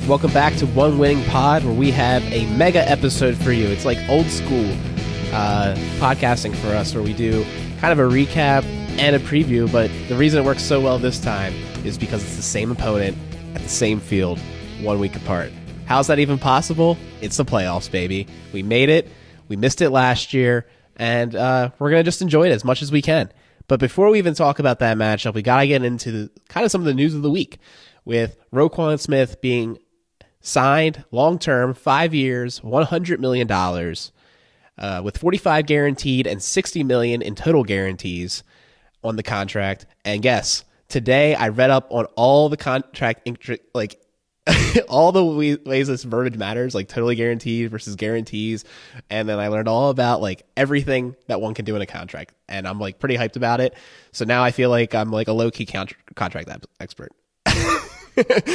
Welcome back to One Winning Pod, where we have a mega episode for you. It's like old school podcasting for us, where we do kind of a recap and a preview, but the reason it works so well this time is because it's the same opponent at the same field, 1 week apart. How's that even possible? It's the playoffs, baby. We made it. We missed it last year, and we're going to just enjoy it as much as we can. But before we even talk about that matchup, we got to get into kind of some of the news of the week, with Roquan Smith being signed long-term, 5 years, $100 million, with 45 guaranteed and 60 million in total guarantees on the contract. And guess, today I read up on all the contract, like all the ways this verbiage matters, like totally guaranteed versus guarantees. And then I learned all about like everything that one can do in a contract. And I'm like pretty hyped about it. So now I feel like I'm like a low-key contract expert.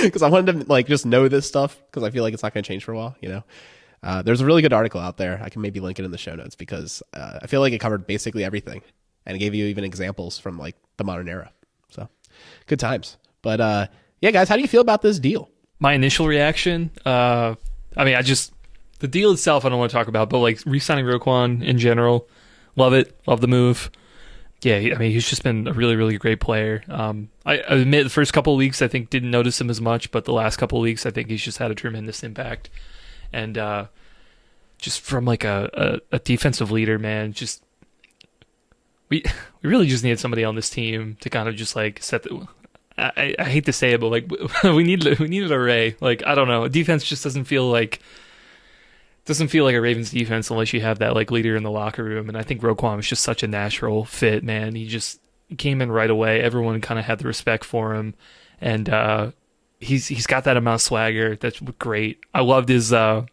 Because I wanted to like just know this stuff, because I feel like it's not going to change for a while, you know. There's a really good article out there. I can maybe link it in the show notes, because I feel like it covered basically everything, and it gave you even examples from like the modern era. So good times. But yeah, guys, how do you feel about this deal? My initial reaction, the deal itself I don't want to talk about, but like re-signing Roquan in general, love it, love the move. Yeah, he's just been a really, really great player. I admit the first couple of weeks I think didn't notice him as much, but the last couple of weeks I think he's just had a tremendous impact. And just from like a defensive leader, man, just we really just needed somebody on this team to kind of just like set the. I hate to say it, but like we needed a Ray. Like, I don't know, defense just doesn't feel like a Ravens defense unless you have that like leader in the locker room. And I think Roquan was just such a natural fit, man. He came in right away. Everyone kind of had the respect for him, and he's got that amount of swagger. That's great. I loved his I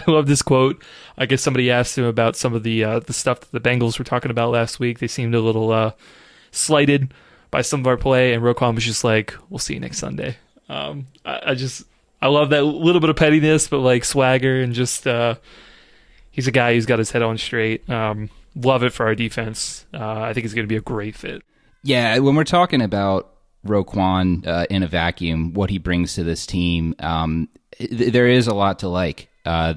loved his quote. I guess somebody asked him about some of the stuff that the Bengals were talking about last week. They seemed a little slighted by some of our play, and Roquan was just like, "We'll see you next Sunday." I love that little bit of pettiness, but like swagger, and just he's a guy who's got his head on straight. Love it for our defense. I think it's going to be a great fit. Yeah, when we're talking about Roquan in a vacuum, what he brings to this team, there is a lot to like.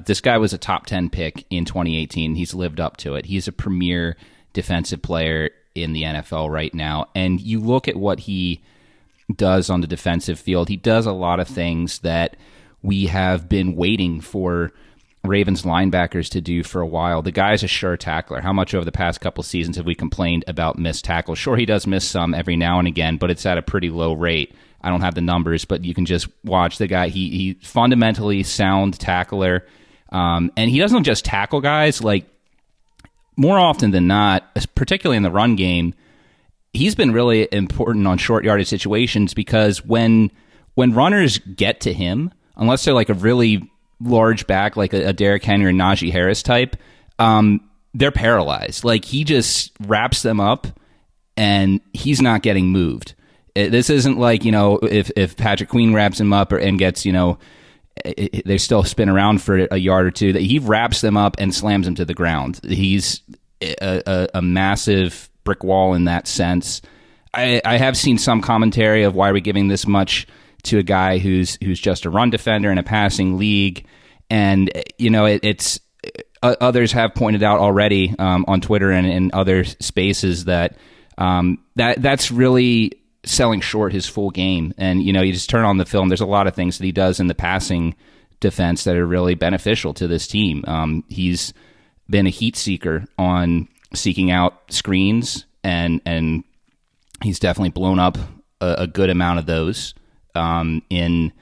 This guy was a top 10 pick in 2018. He's lived up to it. He's a premier defensive player in the NFL right now. And you look at what he does on the defensive field. He does a lot of things that we have been waiting for Ravens linebackers to do for a while. The guy's a sure tackler. How much over the past couple seasons have we complained about missed tackles? Sure, he does miss some every now and again, but it's at a pretty low rate. I don't have the numbers, but you can just watch the guy. He fundamentally sound tackler, and he doesn't just tackle guys. Like, more often than not, particularly in the run game, he's been really important on short yardage situations, because when runners get to him, unless they're like a really large back, like a Derrick Henry or Najee Harris type, they're paralyzed. Like, he just wraps them up and he's not getting moved. This isn't like, if Patrick Queen wraps him up and gets, they still spin around for a yard or two, that he wraps them up and slams them to the ground. He's a massive brick wall in that sense. I have seen some commentary of why are we giving this much to a guy who's just a run defender in a passing league, and it's others have pointed out already on Twitter and in other spaces that that's really selling short his full game. And you just turn on the film, there's a lot of things that he does in the passing defense that are really beneficial to this team. He's been a heat seeker on seeking out screens, and he's definitely blown up a good amount of those in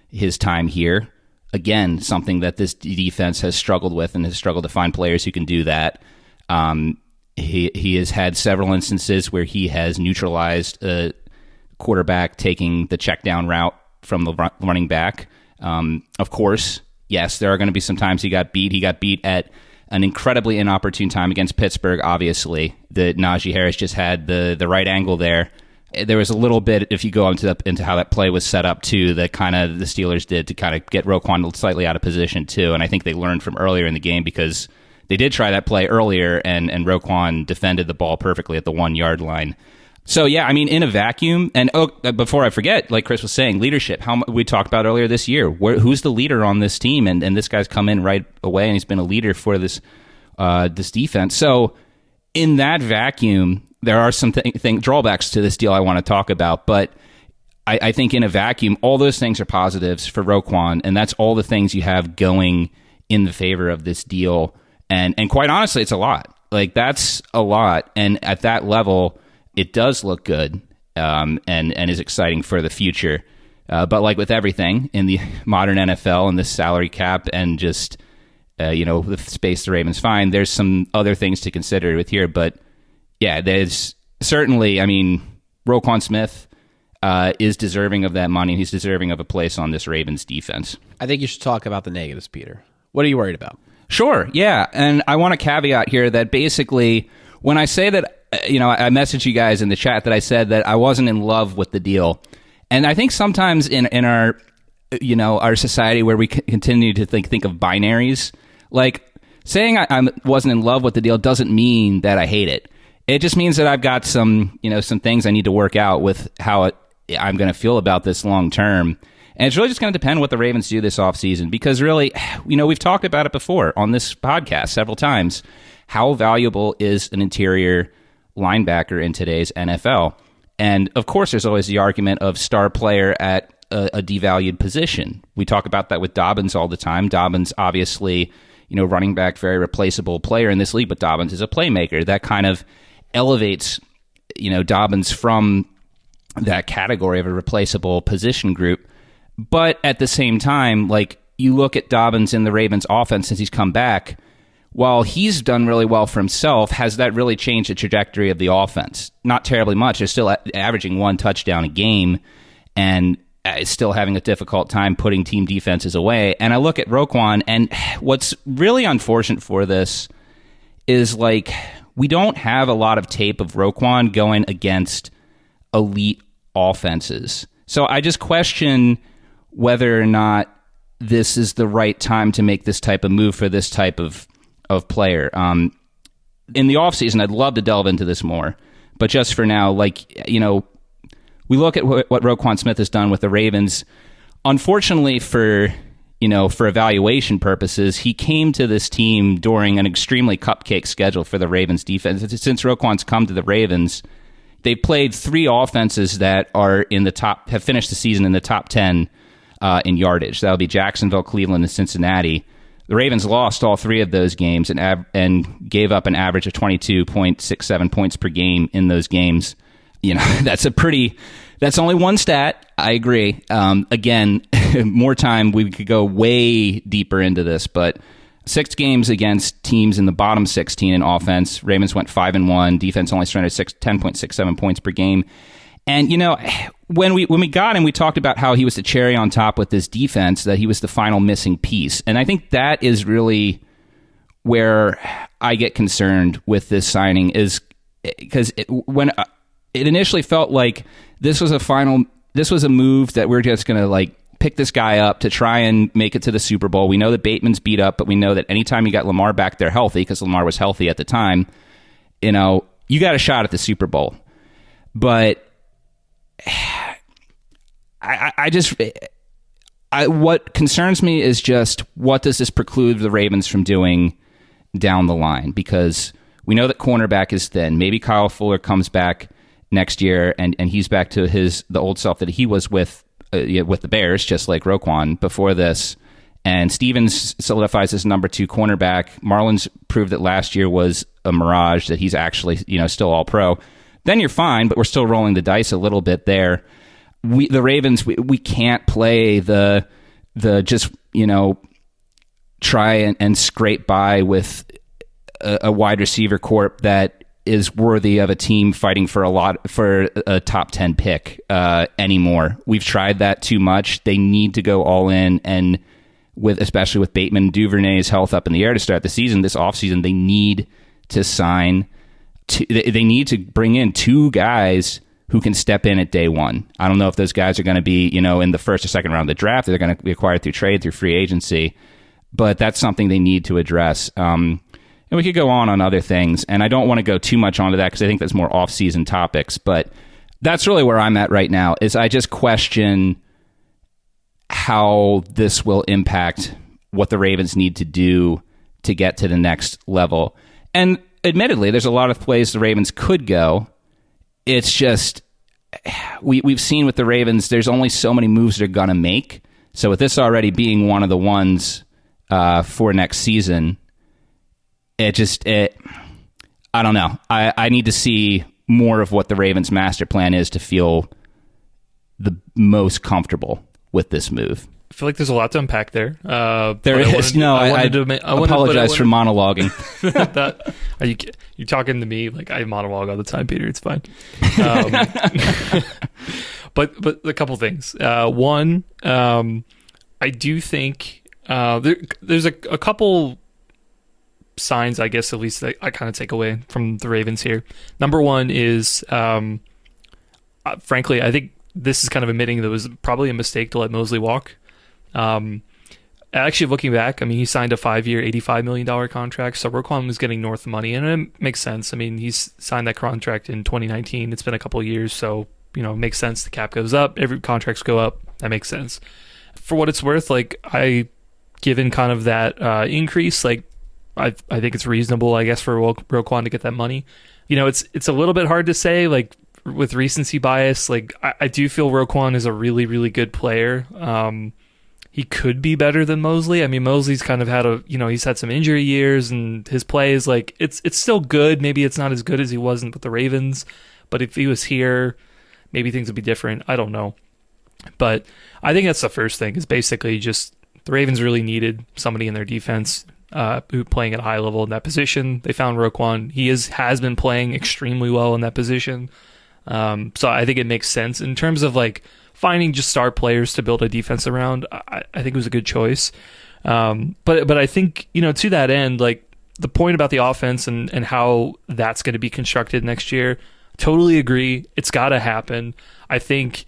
his time here. Again, something that this defense has struggled with, and has struggled to find players who can do that. He has had several instances where he has neutralized a quarterback taking the check down route from the running back. Of course, yes, there are going to be some times he got beat. He got beat at an incredibly inopportune time against Pittsburgh, obviously. The Najee Harris just had the right angle there. There was a little bit, if you go into how that play was set up too, that kind of the Steelers did to kind of get Roquan slightly out of position too. And I think they learned from earlier in the game, because they did try that play earlier, and Roquan defended the ball perfectly at the 1 yard line. So, yeah, I mean, in a vacuum, and before I forget, like Chris was saying, leadership, we talked about earlier this year, who's the leader on this team? And this guy's come in right away, and he's been a leader for this defense. So, in that vacuum, there are some drawbacks to this deal I want to talk about, but I think in a vacuum, all those things are positives for Roquan, and that's all the things you have going in the favor of this deal. And quite honestly, it's a lot. Like, that's a lot. And at that level, it does look good and is exciting for the future. But like with everything in the modern NFL and the salary cap and just, the space the Ravens find, there's some other things to consider with here. But yeah, there's certainly, I mean, Roquan Smith is deserving of that money. He's deserving of a place on this Ravens defense. I think you should talk about the negatives, Peter. What are you worried about? Sure, yeah. And I want to caveat here that basically when I say that, I messaged you guys in the chat that I said that I wasn't in love with the deal. And I think sometimes in our, our society where we continue to think of binaries, like saying I wasn't in love with the deal doesn't mean that I hate it. It just means that I've got some things I need to work out with how I'm going to feel about this long term. And it's really just going to depend what the Ravens do this offseason, because really, we've talked about it before on this podcast several times. How valuable is an interior linebacker in today's NFL? And of course, there's always the argument of star player at a devalued position. We talk about that with Dobbins all the time. Dobbins, obviously, running back, very replaceable player in this league, but Dobbins is a playmaker. That kind of elevates, Dobbins from that category of a replaceable position group. But at the same time, like, you look at Dobbins in the Ravens offense since he's come back, while he's done really well for himself, has that really changed the trajectory of the offense? Not terribly much. They're still averaging 1 touchdown a game and still having a difficult time putting team defenses away. And I look at Roquan, and what's really unfortunate for this is, like, we don't have a lot of tape of Roquan going against elite offenses. So I just question whether or not this is the right time to make this type of move for this type of player. In the offseason, I'd love to delve into this more. But just for now, we look at what Roquan Smith has done with the Ravens. Unfortunately for evaluation purposes, he came to this team during an extremely cupcake schedule for the Ravens defense. Since Roquan's come to the Ravens, they've played 3 offenses that are have finished the season in the top 10 in yardage. That'll be Jacksonville, Cleveland, and Cincinnati. The Ravens lost all 3 of those games and gave up an average of 22.67 points per game in those games. That's only one stat. I agree. Again, more time, we could go way deeper into this, but 6 games against teams in the bottom 16 in offense. Ravens went 5-1. Defense only surrendered 10.67 points per game. And, when we got him, we talked about how he was the cherry on top with this defense, that he was the final missing piece. And I think that is really where I get concerned with this signing, is because when it initially felt like this was a move that we're just going to pick this guy up to try and make it to the Super Bowl. We know that Bateman's beat up, but we know that anytime you got Lamar back there healthy, because Lamar was healthy at the time, you got a shot at the Super Bowl. But what concerns me is just, what does this preclude the Ravens from doing down the line? Because we know that cornerback is thin. Maybe Kyle Fuller comes back next year and he's back to the old self that he was with the Bears, just like Roquan before this. And Stevens solidifies as number 2 cornerback. Marlins proved that last year was a mirage, that he's actually still all pro. Then you're fine, but we're still rolling the dice a little bit there. The Ravens, we can't play the just try and scrape by with a wide receiver corp that is worthy of a team fighting for a top 10 pick anymore. We've tried that too much. They need to go all in, and especially with Bateman and Duvernay's health up in the air to start the season, this offseason, they need to sign. They need to bring in 2 guys who can step in at day one. I don't know if those guys are going to be, in the first or second round of the draft. They're going to be acquired through trade, through free agency, but that's something they need to address. And And we could go on other things, and I don't want to go too much onto that because I think that's more off-season topics, but that's really where I'm at right now, is I just question how this will impact what the Ravens need to do to get to the next level. And admittedly, there's a lot of ways the Ravens could go. It's just, we've seen with the Ravens, there's only so many moves they're going to make. So with this already being one of the ones for next season, I don't know. I need to see more of what the Ravens' master plan is to feel the most comfortable with this move. I feel like there's a lot to unpack there. There is. I apologize for monologuing. You're talking to me like I monologue all the time, Peter. It's fine. But a couple things. One, I do think there's a couple signs, I guess, at least that I kind of take away from the Ravens here. Number one is, frankly, I think this is kind of admitting that it was probably a mistake to let Mosley walk. Actually, looking back, I mean, he signed a 5-year, $85 million contract, so Roquan was getting north of money, and it makes sense. I mean, he's signed that contract in 2019. It's been a couple of years, so, it makes sense. The cap goes up, every contracts go up. That makes sense. For what it's worth, given kind of that increase, I think it's reasonable, I guess, for Roquan to get that money. It's a little bit hard to say, with recency bias. I do feel Roquan is a really, really good player. He could be better than Mosley. I mean, Mosley's kind of had he's had some injury years, and his play is it's still good. Maybe it's not as good as he wasn't with the Ravens, but if he was here, maybe things would be different. I don't know. But I think that's the first thing, is basically just the Ravens really needed somebody in their defense who playing at a high level in that position. They found Roquan. He has been playing extremely well in that position. So I think it makes sense in terms of finding just star players to build a defense around. I think it was a good choice. But I think, to that end, the point about the offense and how that's going to be constructed next year, totally agree. It's got to happen. I think,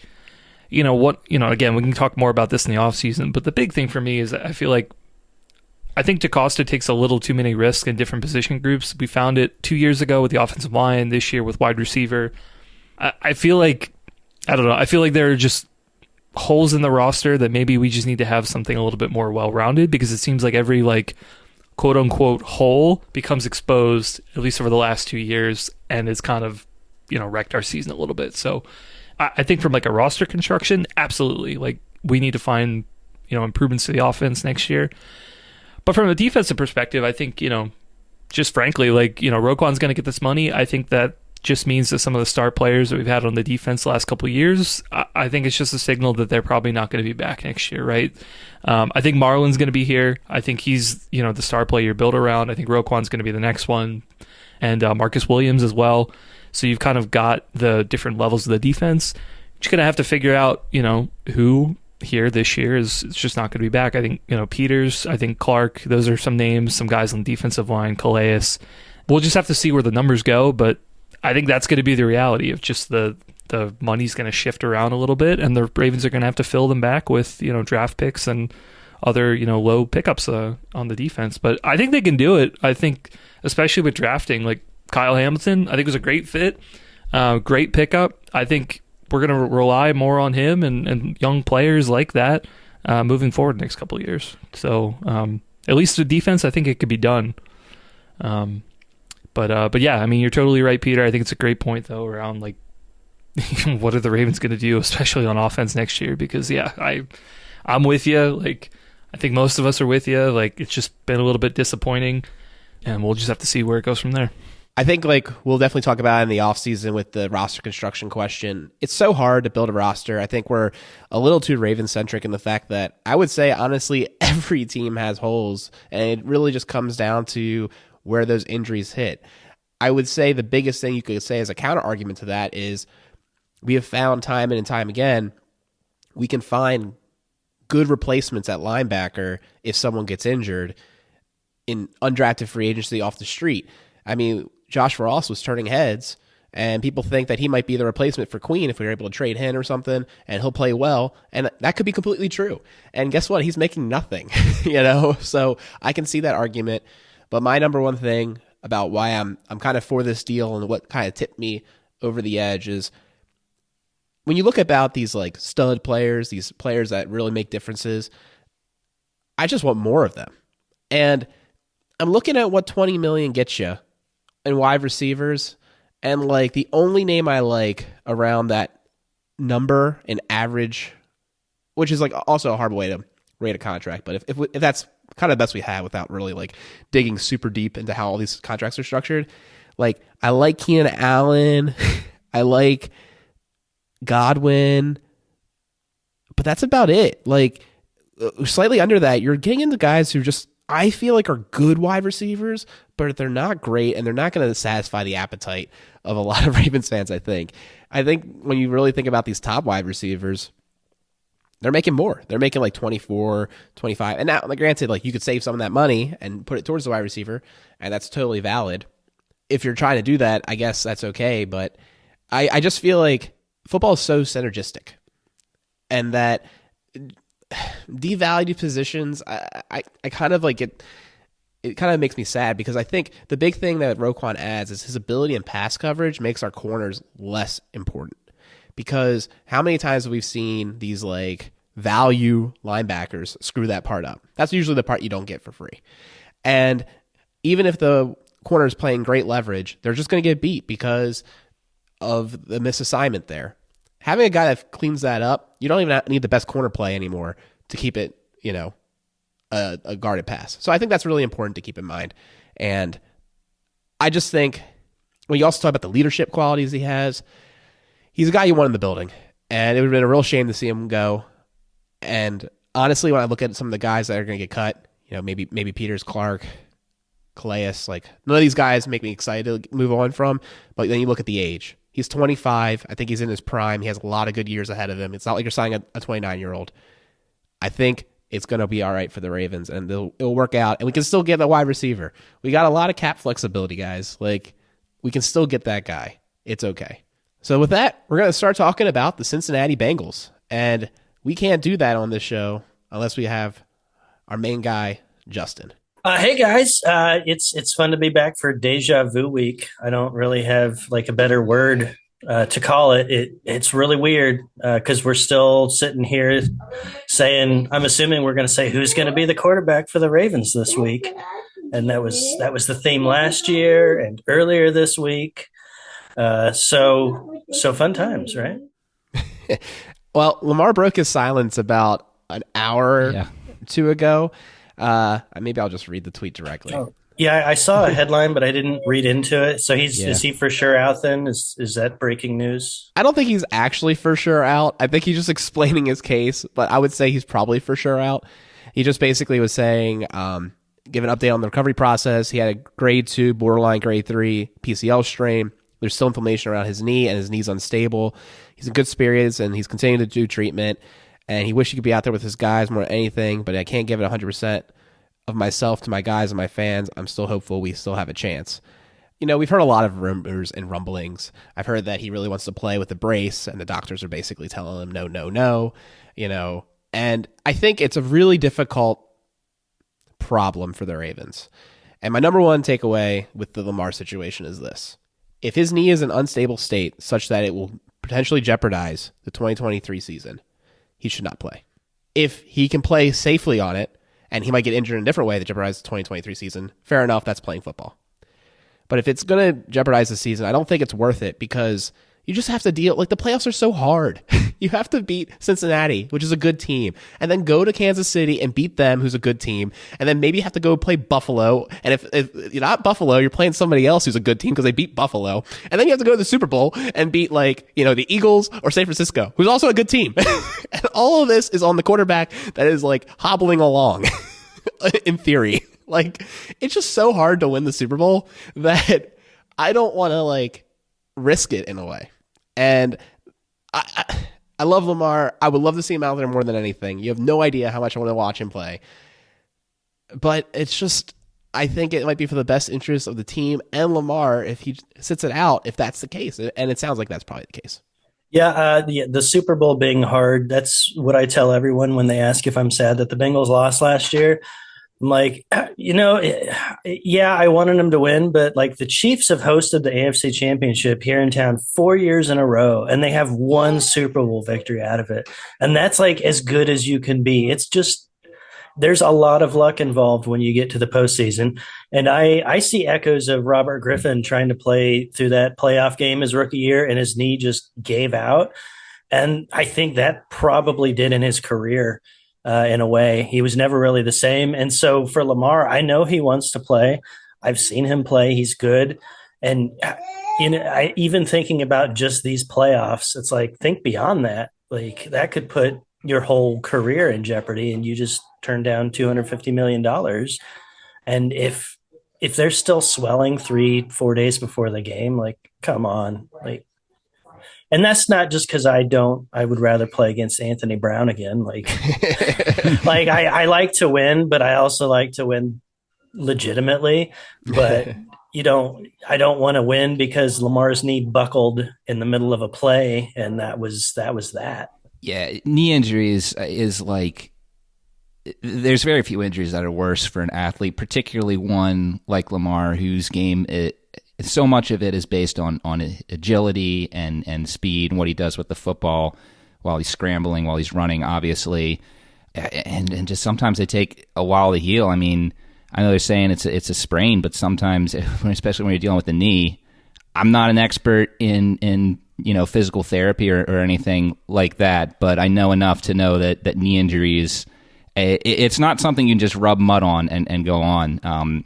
again, we can talk more about this in the offseason, but the big thing for me is that I think DaCosta takes a little too many risks in different position groups. We found it 2 years ago with the offensive line, this year with wide receiver. I feel I don't know. I feel like there are just holes in the roster that maybe we just need to have something a little bit more well-rounded, because it seems like every quote-unquote hole becomes exposed, at least over the last 2 years, and it's kind of, wrecked our season a little bit. So I think from a roster construction, absolutely. We need to find, improvements to the offense next year. But from a defensive perspective, I think, just frankly, Roquan's going to get this money. I think that just means that some of the star players that we've had on the defense the last couple of years, I think it's just a signal that they're probably not going to be back next year, right? I think Marlon's going to be here. I think he's, the star player you build around. I think Roquan's going to be the next one, and Marcus Williams as well. So you've kind of got the different levels of the defense. You're going to have to figure out, who here this year is just not going to be back. I think, Peters, I think Clark, those are some names, some guys on the defensive line, Calais. We'll just have to see where the numbers go, but I think that's going to be the reality of just the money's going to shift around a little bit, and the Ravens are going to have to fill them back with, draft picks and other, low pickups on the defense. But I think they can do it. I think, especially with drafting, Kyle Hamilton, I think was a great fit, great pickup. I think we're going to rely more on him and young players like that moving forward next couple of years. So at least the defense, I think it could be done. But yeah, I mean, you're totally right, Peter. I think it's a great point, though, around what are the Ravens going to do, especially on offense next year? Because I'm with you. I think most of us are with you. It's just been a little bit disappointing, and we'll just have to see where it goes from there. I think we'll definitely talk about it in the offseason with the roster construction question. It's so hard to build a roster. I think we're a little too Raven-centric in the fact that I would say, honestly, every team has holes, and it really just comes down to where those injuries hit. I would say the biggest thing you could say as a counter argument to that is we have found time and time again, we can find good replacements at linebacker if someone gets injured in undrafted free agency off the street. I mean, Josh Ross was turning heads, and people think that he might be the replacement for Queen if we were able to trade him or something, and he'll play well, and that could be completely true. And guess what? He's making nothing, So I can see that argument. But my number one thing about why I'm kind of for this deal and what kind of tipped me over the edge is when you look about these like stud players, these players that really make differences, I just want more of them. And I'm looking at what $20 million gets you in wide receivers, and like the only name I like around that number in average, which is like also a hard way to rate a contract, but if that's kind of the best we have without really like digging super deep into how all these contracts are structured, like I like Keenan Allen, I like Godwin, but that's about it. Like slightly under that, you're getting into guys who just I feel like are good wide receivers, but they're not great, and they're not going to satisfy the appetite of a lot of Ravens fans, I think when you really think about these top wide receivers, they're making more. They're making like 24, 25. And now, like, granted, like you could save some of that money and put it towards the wide receiver, and that's totally valid. If you're trying to do that, I guess that's okay. But I just feel like football is so synergistic, and that devalued positions, I kind of like it kind of makes me sad, because I think the big thing that Roquan adds is his ability in pass coverage makes our corners less important. Because how many times have we seen these like value linebackers screw that part up? That's usually the part you don't get for free. And even if the corner is playing great leverage, they're just going to get beat because of the misassignment there. Having a guy that cleans that up, you don't even need the best corner play anymore to keep it, a guarded pass. So I think that's really important to keep in mind. And I just think when you also talk about the leadership qualities he has, he's a guy you want in the building. And it would have been a real shame to see him go. And honestly, when I look at some of the guys that are going to get cut, maybe Peters, Clark, Calais, like none of these guys make me excited to move on from. But then you look at the age. He's 25. I think he's in his prime. He has a lot of good years ahead of him. It's not like you're signing a 29-year-old. I think it's going to be all right for the Ravens, and it'll work out. And we can still get a wide receiver. We got a lot of cap flexibility, guys. Like, we can still get that guy. It's okay. So with that, we're going to start talking about the Cincinnati Bengals. And we can't do that on this show unless we have our main guy, Justin. Hey guys, it's fun to be back for Deja Vu Week. I don't really have like a better word to call it. It's really weird because we're still sitting here saying, I'm assuming we're going to say who's going to be the quarterback for the Ravens this week, and that was the theme last year and earlier this week. So fun times, right? Well, Lamar broke his silence about an hour or two ago. Maybe I'll just read the tweet directly. Oh, yeah, I saw a headline, but I didn't read into it. So is he for sure out then? Is that breaking news? I don't think he's actually for sure out. I think he's just explaining his case, but I would say he's probably for sure out. He just basically was saying, give an update on the recovery process. He had a grade 2, borderline grade 3 PCL strain. There's still inflammation around his knee, and his knee's unstable. He's in good spirits, and he's continuing to do treatment. And he wished he could be out there with his guys more than anything, but I can't give it 100% of myself to my guys and my fans. I'm still hopeful we still have a chance. We've heard a lot of rumors and rumblings. I've heard that he really wants to play with the brace, and the doctors are basically telling him no, And I think it's a really difficult problem for the Ravens. And my number one takeaway with the Lamar situation is this. If his knee is in an unstable state such that it will potentially jeopardize the 2023 season, he should not play. If he can play safely on it, and he might get injured in a different way that jeopardizes the 2023 season, fair enough, that's playing football. But if it's going to jeopardize the season, I don't think it's worth it, because you just have to deal, like, the playoffs are so hard. You have to beat Cincinnati, which is a good team, and then go to Kansas City and beat them, who's a good team, and then maybe have to go play Buffalo. And if you're not Buffalo, you're playing somebody else who's a good team because they beat Buffalo. And then you have to go to the Super Bowl and beat, the Eagles or San Francisco, who's also a good team. And all of this is on the quarterback that is, hobbling along, in theory. It's just so hard to win the Super Bowl that I don't want to, risk it in a way. And I love Lamar. I would love to see him out there more than anything. You have no idea how much I want to watch him play. But it's just, I think it might be for the best interest of the team and Lamar if he sits it out, if that's the case. And it sounds like that's probably the case. Yeah, the Super Bowl being hard, that's what I tell everyone when they ask if I'm sad that the Bengals lost last year. I'm like, yeah, I wanted them to win, but like the Chiefs have hosted the AFC Championship here in town 4 years in a row, and they have one Super Bowl victory out of it. And that's like as good as you can be. It's just, there's a lot of luck involved when you get to the postseason. And I see echoes of Robert Griffin trying to play through that playoff game his rookie year, and his knee just gave out. And I think that probably did in his career. In a way, he was never really the same. And so for Lamar, I know he wants to play. I've seen him play. He's good. And, even thinking about just these playoffs, it's like, think beyond that. Like, that could put your whole career in jeopardy, and you just turn down $250 million. And if they're still swelling 3-4 days before the game, like, come on. Like, and that's not just because I would rather play against Anthony Brown again. Like, I like to win, but I also like to win legitimately. But I don't want to win because Lamar's knee buckled in the middle of a play. And that was that. Yeah. Knee injuries is like, there's very few injuries that are worse for an athlete, particularly one like Lamar, whose game, so much of it is based on agility and speed and what he does with the football while he's scrambling, while he's running, obviously. And just sometimes they take a while to heal. I mean, I know they're saying it's a sprain, but sometimes, especially when you're dealing with the knee, I'm not an expert in physical therapy or anything like that, but I know enough to know that knee injuries, it's not something you can just rub mud on and go on.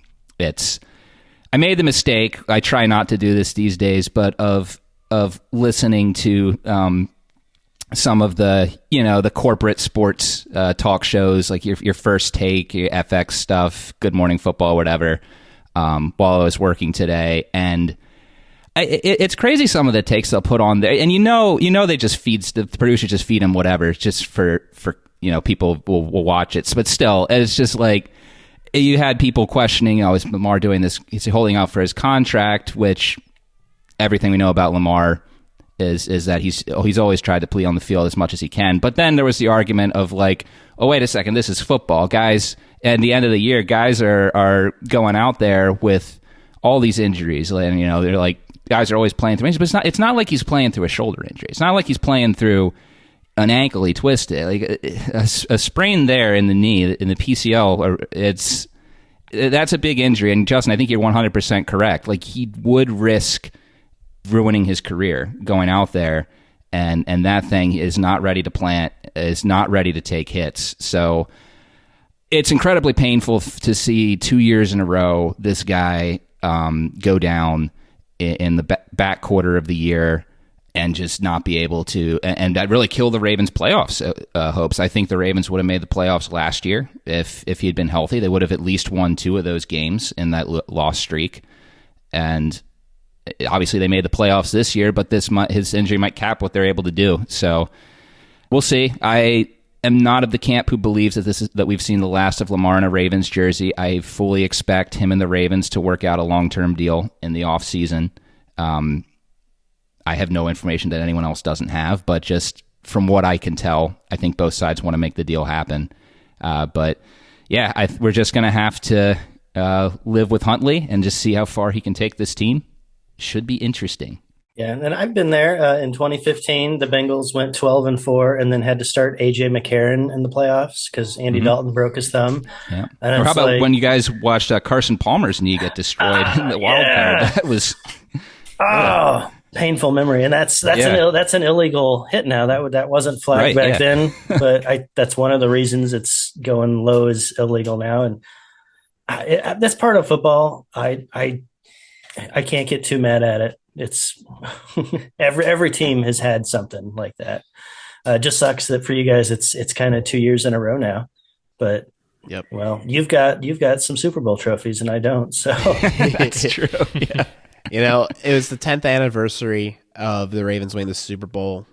I made the mistake. I try not to do this these days, but of listening to some of the corporate sports talk shows, like your First Take, your FX stuff, Good Morning Football, whatever. While I was working today, and it's crazy some of the takes they'll put on there, and they just the producers just feed them whatever, just for people will watch it, but still, it's just like. You had people questioning, is Lamar doing this? Is he holding out for his contract? Which everything we know about Lamar is that he's always tried to play on the field as much as he can. But then there was the argument of like, oh, wait a second, this is football. Guys, at the end of the year, guys are going out there with all these injuries. And, they're like, guys are always playing through injuries. But it's not like he's playing through a shoulder injury. It's not like he's playing through an ankle he twisted, like a sprain there in the knee, in the PCL. That's a big injury. And Justin, I think you're 100% correct. Like, he would risk ruining his career going out there, and that thing is not ready to plant, is not ready to take hits. So it's incredibly painful to see 2 years in a row this guy go down in the back quarter of the year and just not be able to, and that really killed the Ravens' playoffs hopes. I think the Ravens would have made the playoffs last year if he had been healthy. They would have at least won 2 of those games in that loss streak, and obviously they made the playoffs this year. But his injury might cap what they're able to do. So we'll see. I am not of the camp who believes that we've seen the last of Lamar in a Ravens jersey. I fully expect him and the Ravens to work out a long-term deal in the offseason. I have no information that anyone else doesn't have, but just from what I can tell, I think both sides want to make the deal happen. But yeah, we're just going to have to live with Huntley and just see how far he can take this team. Should be interesting. Yeah, and I've been there in 2015. The Bengals went 12-4, and then had to start AJ McCarron in the playoffs because Andy Dalton broke his thumb. Yeah. Or how about when you guys watched Carson Palmer's knee get destroyed in the wild card? That was painful memory, and that's an illegal hit now. That wasn't flagged back then, but that's one of the reasons it's going low is illegal now, and that's part of football. I can't get too mad at it. It's every team has had something like that. It just sucks that for you guys it's kind of 2 years in a row now. But well, you've got some Super Bowl trophies and I don't. So that's true. Yeah. It was the 10th anniversary of the Ravens winning the Super Bowl.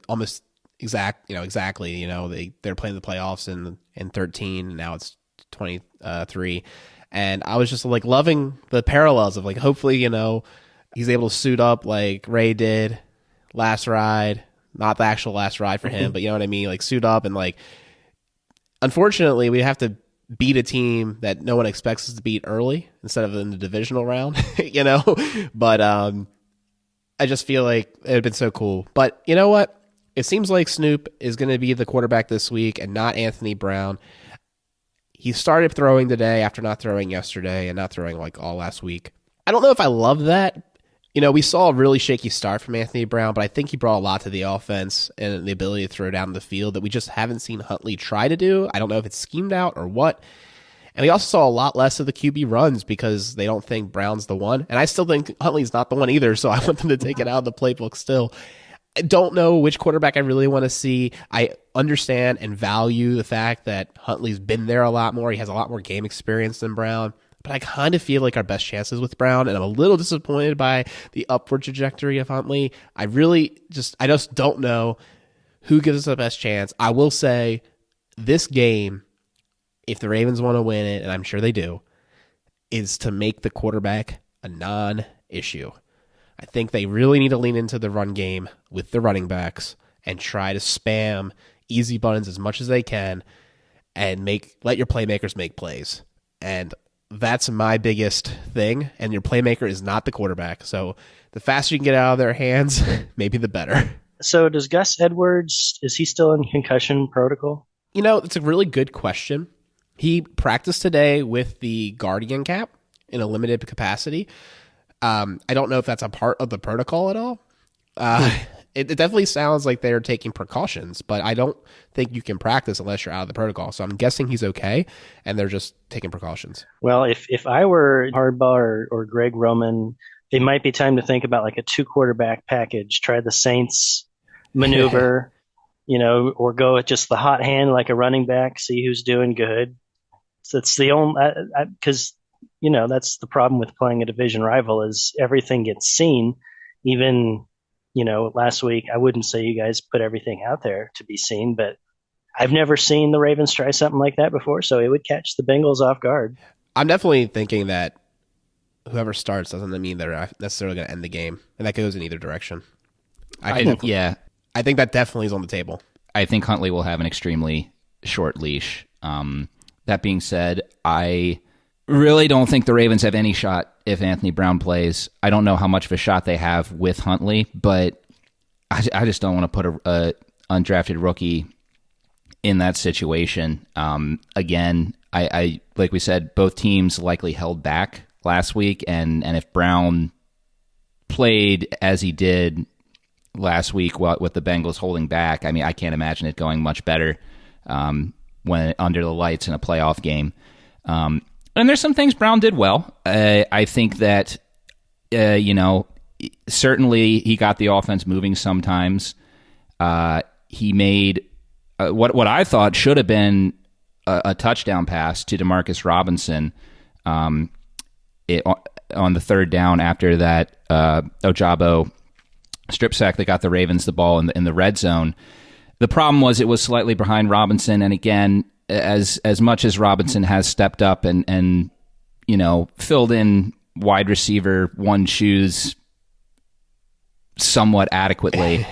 Almost exactly. They're playing the playoffs in 13. And now it's 23, and I was just like loving the parallels of like hopefully he's able to suit up like Ray did last ride, not the actual last ride for him, but you know what I mean, like suit up and like. Unfortunately, we have to beat a team that no one expects us to beat early instead of in the divisional round, But I just feel like it would have been so cool. But you know what? It seems like Snoop is going to be the quarterback this week and not Anthony Brown. He started throwing today after not throwing yesterday and not throwing like all last week. I don't know if I love that. We saw a really shaky start from Anthony Brown, but I think he brought a lot to the offense and the ability to throw down the field that we just haven't seen Huntley try to do. I don't know if it's schemed out or what. And we also saw a lot less of the QB runs because they don't think Brown's the one. And I still think Huntley's not the one either, so I want them to take it out of the playbook still. I don't know which quarterback I really want to see. I understand and value the fact that Huntley's been there a lot more. He has a lot more game experience than Brown. But I kind of feel like our best chances with Brown, and I'm a little disappointed by the upward trajectory of Huntley. I just don't know who gives us the best chance. I will say this game, if the Ravens want to win it, and I'm sure they do, is to make the quarterback a non-issue. I think they really need to lean into the run game with the running backs and try to spam easy buttons as much as they can and let your playmakers make plays. And that's my biggest thing, and your playmaker is not the quarterback. So the faster you can get out of their hands, maybe the better. So does Gus Edwards, is he still in concussion protocol? It's a really good question. He practiced today with the Guardian cap in a limited capacity. I don't know if that's a part of the protocol at all. It definitely sounds like they're taking precautions, but I don't think you can practice unless you're out of the protocol. So I'm guessing he's okay, and they're just taking precautions. Well, if I were Harbaugh or Greg Roman, it might be time to think about like a 2-quarterback package. Try the Saints maneuver, or go with just the hot hand like a running back, see who's doing good. So it's the only because that's the problem with playing a division rival is everything gets seen, even. Last week, I wouldn't say you guys put everything out there to be seen, but I've never seen the Ravens try something like that before, so it would catch the Bengals off guard. I'm definitely thinking that whoever starts doesn't mean they're necessarily going to end the game, and that goes in either direction. I think that definitely is on the table. I think Huntley will have an extremely short leash. That being said, I really don't think the Ravens have any shot if Anthony Brown plays. I don't know how much of a shot they have with Huntley, but I just don't want to put a undrafted rookie in that situation. Again, I like we said, both teams likely held back last week, and if Brown played as he did last week with the Bengals holding back, I mean, I can't imagine it going much better when under the lights in a playoff game. And there's some things Brown did well. I think that, certainly he got the offense moving sometimes. He made what I thought should have been a touchdown pass to Demarcus Robinson on the third down after that Ojabo strip sack that got the Ravens the ball in the red zone. The problem was it was slightly behind Robinson, and again, as much as Robinson has stepped up and filled in wide receiver one shoes somewhat adequately,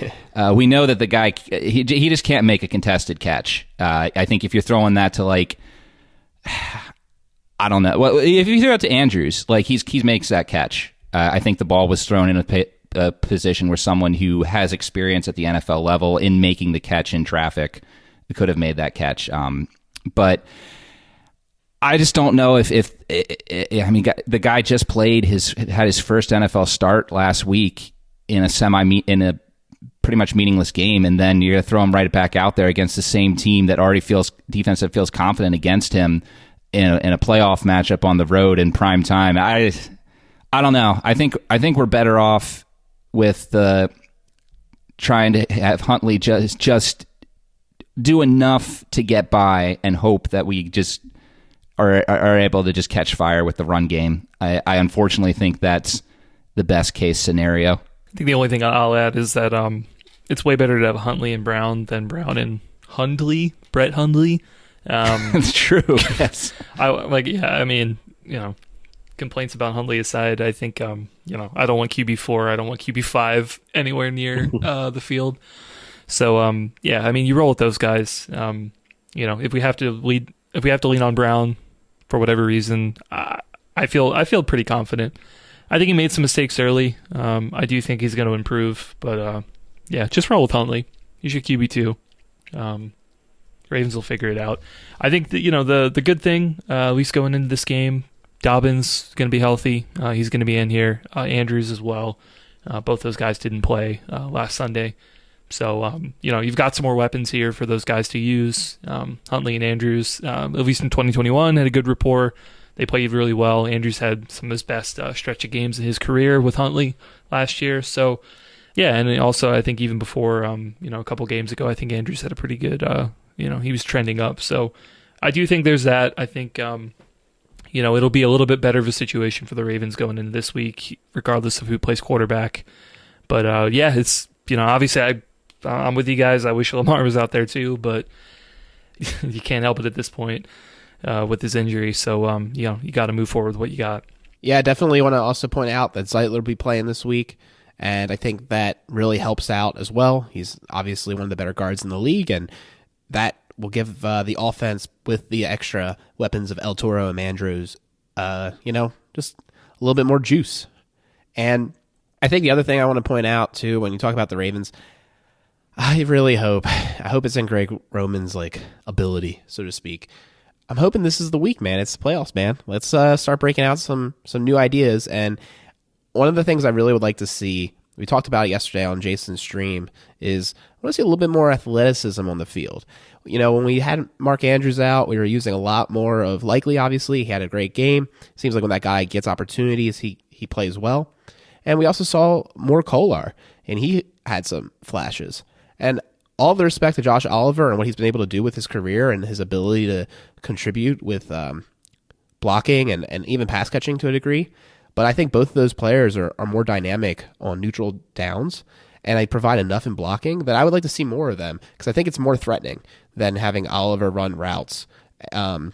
we know that the guy he just can't make a contested catch. I think if you're throwing that to I don't know, well, if you throw it to Andrews, he makes that catch. I think the ball was thrown in a position where someone who has experience at the NFL level in making the catch in traffic could have made that catch. But I just don't know if the guy just had his first NFL start last week in a pretty much meaningless game, and then you're going to throw him right back out there against the same team that already feels confident against him in a playoff matchup on the road in prime time. I don't know. I think we're better off with trying to have Huntley just do enough to get by and hope that we just are able to just catch fire with the run game. I unfortunately think that's the best case scenario. I think the only thing I'll add is that it's way better to have Huntley and Brown than Brown and Brett Hundley. That's true. Yes. Complaints about Hundley aside, I think, I don't want QB4. I don't want QB5 anywhere near the field. So, you roll with those guys. If we have to if we have to lean on Brown for whatever reason, I feel pretty confident. I think he made some mistakes early. I do think he's going to improve, but yeah, just roll with Huntley. He's your QB2. Ravens will figure it out. I think that, the good thing, at least going into this game, Dobbins is going to be healthy. He's going to be in here. Andrews as well. Both those guys didn't play last Sunday. So, you've got some more weapons here for those guys to use. Huntley and Andrews, at least in 2021, had a good rapport. They played really well. Andrews had some of his best stretch of games in his career with Huntley last year. So, yeah, and also I think even before, a couple games ago, I think Andrews had a pretty good, he was trending up. So I do think there's that. I think, it'll be a little bit better of a situation for the Ravens going into this week, regardless of who plays quarterback. But, it's, obviously I'm with you guys. I wish Lamar was out there too, but you can't help it at this point with his injury. So, you got to move forward with what you got. Yeah, definitely want to also point out that Zeitler will be playing this week, and I think that really helps out as well. He's obviously one of the better guards in the league, and that will give the offense with the extra weapons of El Toro and Andrews, just a little bit more juice. And I think the other thing I want to point out too, when you talk about the Ravens, I hope it's in Greg Roman's ability, so to speak. I'm hoping this is the week, man. It's the playoffs, man. Let's start breaking out some new ideas. And one of the things I really would like to see, we talked about it yesterday on Jason's stream, is I want to see a little bit more athleticism on the field. When we had Mark Andrews out, we were using a lot more of Likely, obviously. He had a great game. Seems like when that guy gets opportunities, he plays well. And we also saw more Kolar, and he had some flashes. And all the respect to Josh Oliver and what he's been able to do with his career and his ability to contribute with blocking and even pass catching to a degree. But I think both of those players are more dynamic on neutral downs, and they provide enough in blocking that I would like to see more of them, because I think it's more threatening than having Oliver run routes. And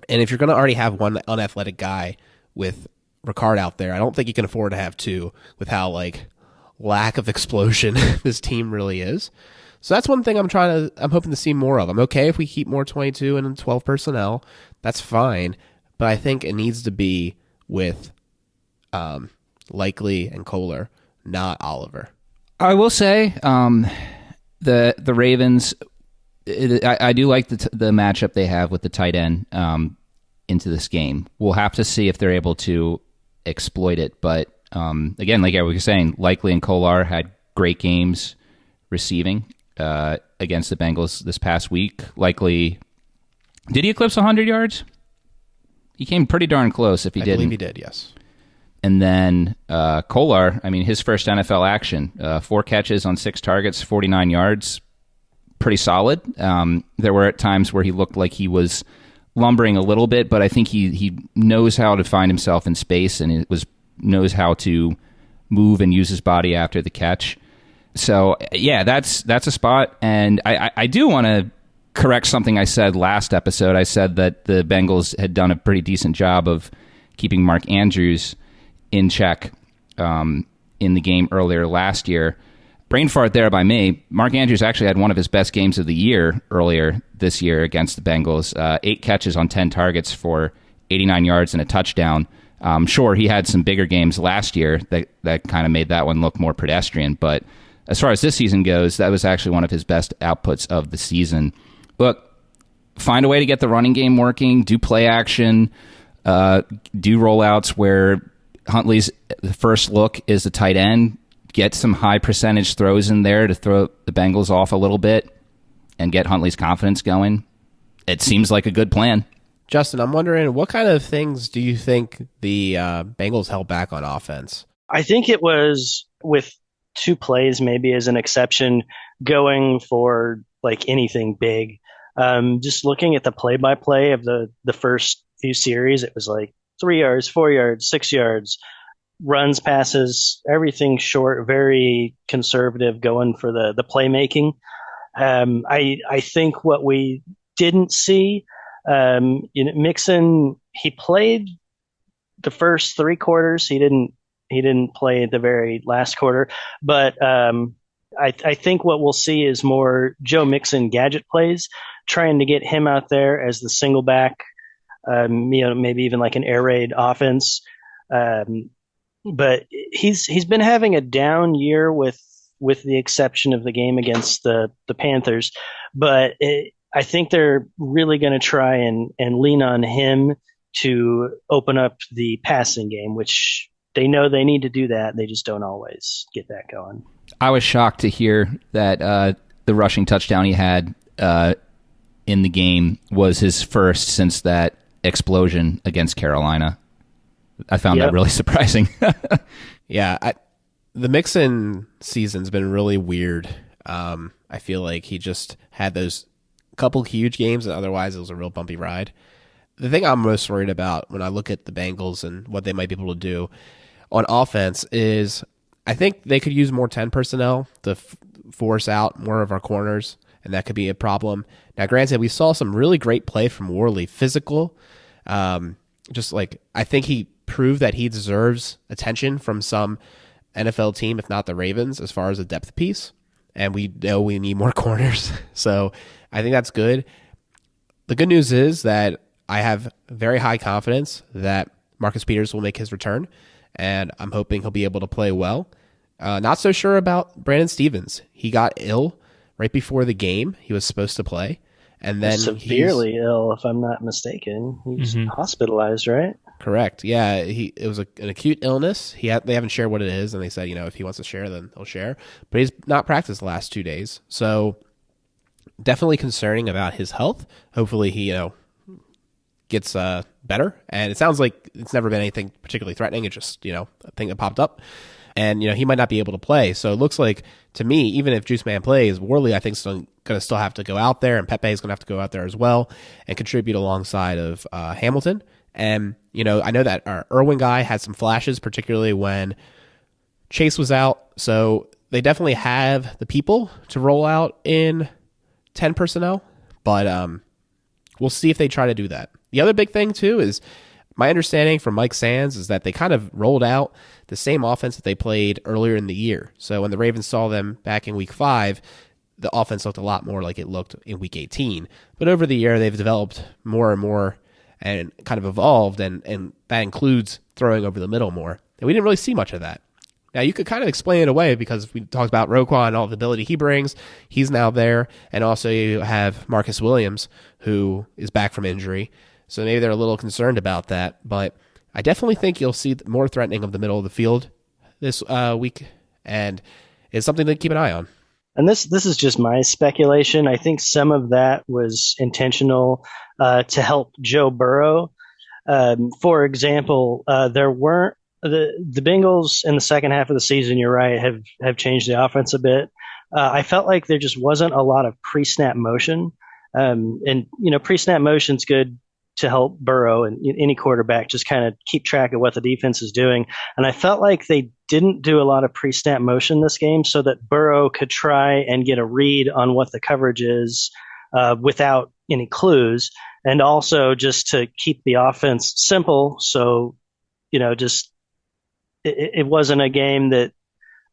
if you're going to already have one unathletic guy with Ricard out there, I don't think you can afford to have two with how lack of explosion this team really is. So that's one thing I'm hoping to see more of. I'm okay if we keep more 22 and 12 personnel. That's fine. But I think it needs to be with Likely and Kohler, not Oliver. I will say the Ravens, I do like the matchup they have with the tight end into this game. We'll have to see if they're able to exploit it. But again, like I was saying, Likely and Kolar had great games receiving against the Bengals this past week. Likely, did he eclipse 100 yards? He came pretty darn close if he didn't. I believe he did, yes. And then Kolar, his first NFL action, 4 catches on 6 targets, 49 yards, pretty solid. There were at times where he looked like he was lumbering a little bit, but I think he knows how to find himself in space, and knows how to move and use his body after the catch. So yeah, that's a spot. And I do want to correct something I said last episode. I said that the Bengals had done a pretty decent job of keeping Mark Andrews in check in the game earlier last year. Brain fart there by me. Mark Andrews actually had one of his best games of the year earlier this year against the Bengals. 8 catches on 10 targets for 89 yards and a touchdown. Sure, he had some bigger games last year that kind of made that one look more pedestrian, but as far as this season goes, that was actually one of his best outputs of the season. Look, find a way to get the running game working, do play action, do rollouts where Huntley's first look is the tight end, get some high percentage throws in there to throw the Bengals off a little bit and get Huntley's confidence going. It seems like a good plan. Justin, I'm wondering, what kind of things do you think the Bengals held back on offense? I think it was with 2 plays, maybe as an exception, going for anything big. Just looking at the play-by-play of the first few series, it was 3 yards, 4 yards, 6 yards, runs, passes, everything short, very conservative, going for the playmaking. I think what we didn't see, Mixon, he played the first 3 quarters. He didn't play the very last quarter, but I think what we'll see is more Joe Mixon gadget plays, trying to get him out there as the single back, maybe even like an air raid offense. Um, but he's been having a down year with the exception of the game against the Panthers. But I think they're really going to try and lean on him to open up the passing game, which they know they need to do that. They just don't always get that going. I was shocked to hear that the rushing touchdown he had in the game was his first since that explosion against Carolina. I found that really surprising. Yeah, the Mixon season's been really weird. I feel like he just had those couple huge games, and otherwise it was a real bumpy ride. The thing I'm most worried about when I look at the Bengals and what they might be able to do on offense is I think they could use more 10 personnel to force out more of our corners, and that could be a problem. Now, granted, we saw some really great play from Worley, physical. Just like I think he proved that he deserves attention from some NFL team, if not the Ravens, as far as a depth piece. And we know we need more corners. So I think that's good. The good news is that I have very high confidence that Marcus Peters will make his return, and I'm hoping he'll be able to play well. Not so sure about Brandon Stevens. He got ill right before the game. He was supposed to play. And then severely ill, if I'm not mistaken. He's hospitalized, right? Correct. Yeah, it was an acute illness. They haven't shared what it is, and they said, if he wants to share, then he'll share. But he's not practiced the last 2 days, so definitely concerning about his health. Hopefully, he gets better. And it sounds like it's never been anything particularly threatening. It's just a thing that popped up, and he might not be able to play. So it looks like to me, even if Juice Man plays, Worley I think is going to still have to go out there, and Pepe is going to have to go out there as well and contribute alongside of Hamilton. And, I know that our Irwin guy had some flashes, particularly when Chase was out. So they definitely have the people to roll out in 10 personnel, but we'll see if they try to do that. The other big thing, too, is my understanding from Mike Sands is that they kind of rolled out the same offense that they played earlier in the year. So when the Ravens saw them back in Week 5, the offense looked a lot more like it looked in Week 18. But over the year, they've developed more and more and kind of evolved, and that includes throwing over the middle more. And we didn't really see much of that. Now, you could kind of explain it away because we talked about Roquan and all the ability he brings. He's now there. And also you have Marcus Williams, who is back from injury. So maybe they're a little concerned about that. But I definitely think you'll see more threatening of the middle of the field this week. And it's something to keep an eye on. And this is just my speculation. I think some of that was intentional to help Joe Burrow. For example, there weren't the Bengals in the second half of the season. You're right, have changed the offense a bit. I felt like there just wasn't a lot of pre-snap motion, and pre-snap motion's good to help Burrow and any quarterback just kind of keep track of what the defense is doing. And I felt like they didn't do a lot of pre-snap motion this game so that Burrow could try and get a read on what the coverage is without any clues, and also just to keep the offense simple. So, just it wasn't a game that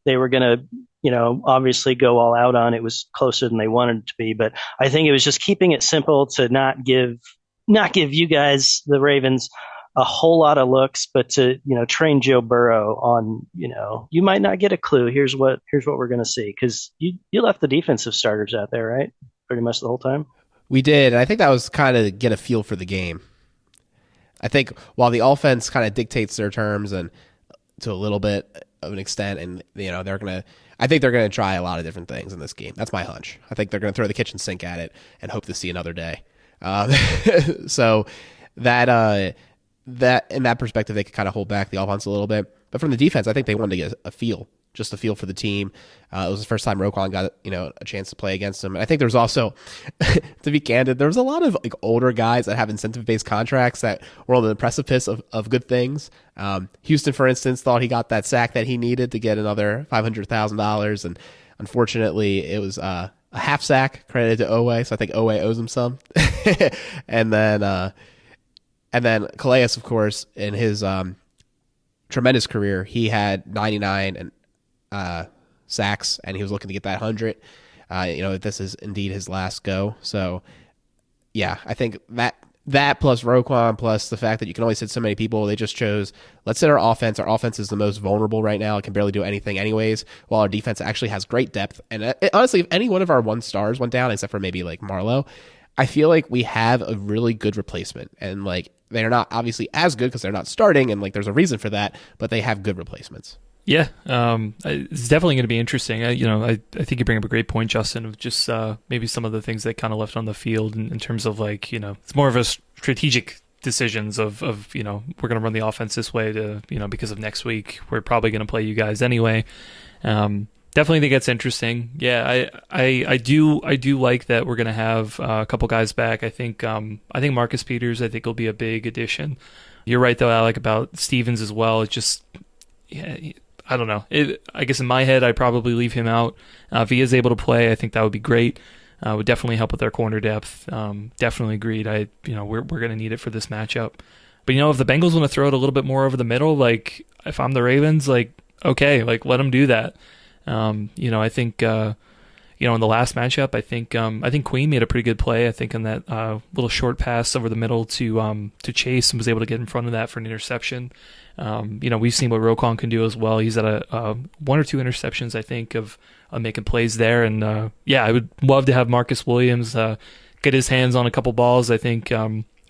they were going to, obviously go all out on. It was closer than they wanted it to be, but I think it was just keeping it simple to not give you guys, the Ravens, a whole lot of looks, but to, train Joe Burrow on, you might not get a clue. Here's what we're going to see. Cause you left the defensive starters out there, right? Pretty much the whole time. We did. And I think that was kind of get a feel for the game. I think while the offense kind of dictates their terms and to a little bit of an extent, and, I think they're going to try a lot of different things in this game. That's my hunch. I think they're going to throw the kitchen sink at it and hope to see another day. So that in that perspective, they could kind of hold back the offense a little bit. But from the defense, I think they wanted to get a feel for the team. It was the first time Roquan got a chance to play against them. And I think there was also, to be candid, there was a lot of older guys that have incentive-based contracts that were on the precipice of good things. Houston, for instance, thought he got that sack that he needed to get another $500,000, and unfortunately, it was a half sack credited to Owe, so I think Owe owes him some. and then Calais, of course, in his tremendous career, he had 99 and sacks, and he was looking to get that 100. This is indeed his last go. So, yeah, I think that plus Roquan plus the fact that you can only sit so many people, they just chose, let's sit our offense. Our offense is the most vulnerable right now. It can barely do anything anyways, while our defense actually has great depth. And honestly, if any one of our 1 stars went down, except for maybe like Marlowe, I feel like we have a really good replacement. And like, they're not obviously as good because they're not starting, and like there's a reason for that, but they have good replacements. Yeah, it's definitely going to be interesting. I think you bring up a great point, Justin, of just maybe some of the things that kind of left on the field in terms of like, it's more of a strategic decisions of we're going to run the offense this way to, because of next week, we're probably going to play you guys anyway. Definitely think it's interesting. Yeah, I do like that we're going to have a couple guys back. I think Marcus Peters, I think will be a big addition. You're right though, Alec, about Stevens as well. It's just, I don't know. I guess in my head, I'd probably leave him out. If he is able to play, I think that would be great. Would definitely help with their corner depth. Definitely agreed. We're going to need it for this matchup. But if the Bengals want to throw it a little bit more over the middle, like if I'm the Ravens, like okay, like let them do that. I think in the last matchup, I think Queen made a pretty good play. I think in that little short pass over the middle to Chase, and was able to get in front of that for an interception. We've seen what Roquan can do as well. He's at a 1 or 2 interceptions, I think, of making plays there. And I would love to have Marcus Williams get his hands on a couple balls. I think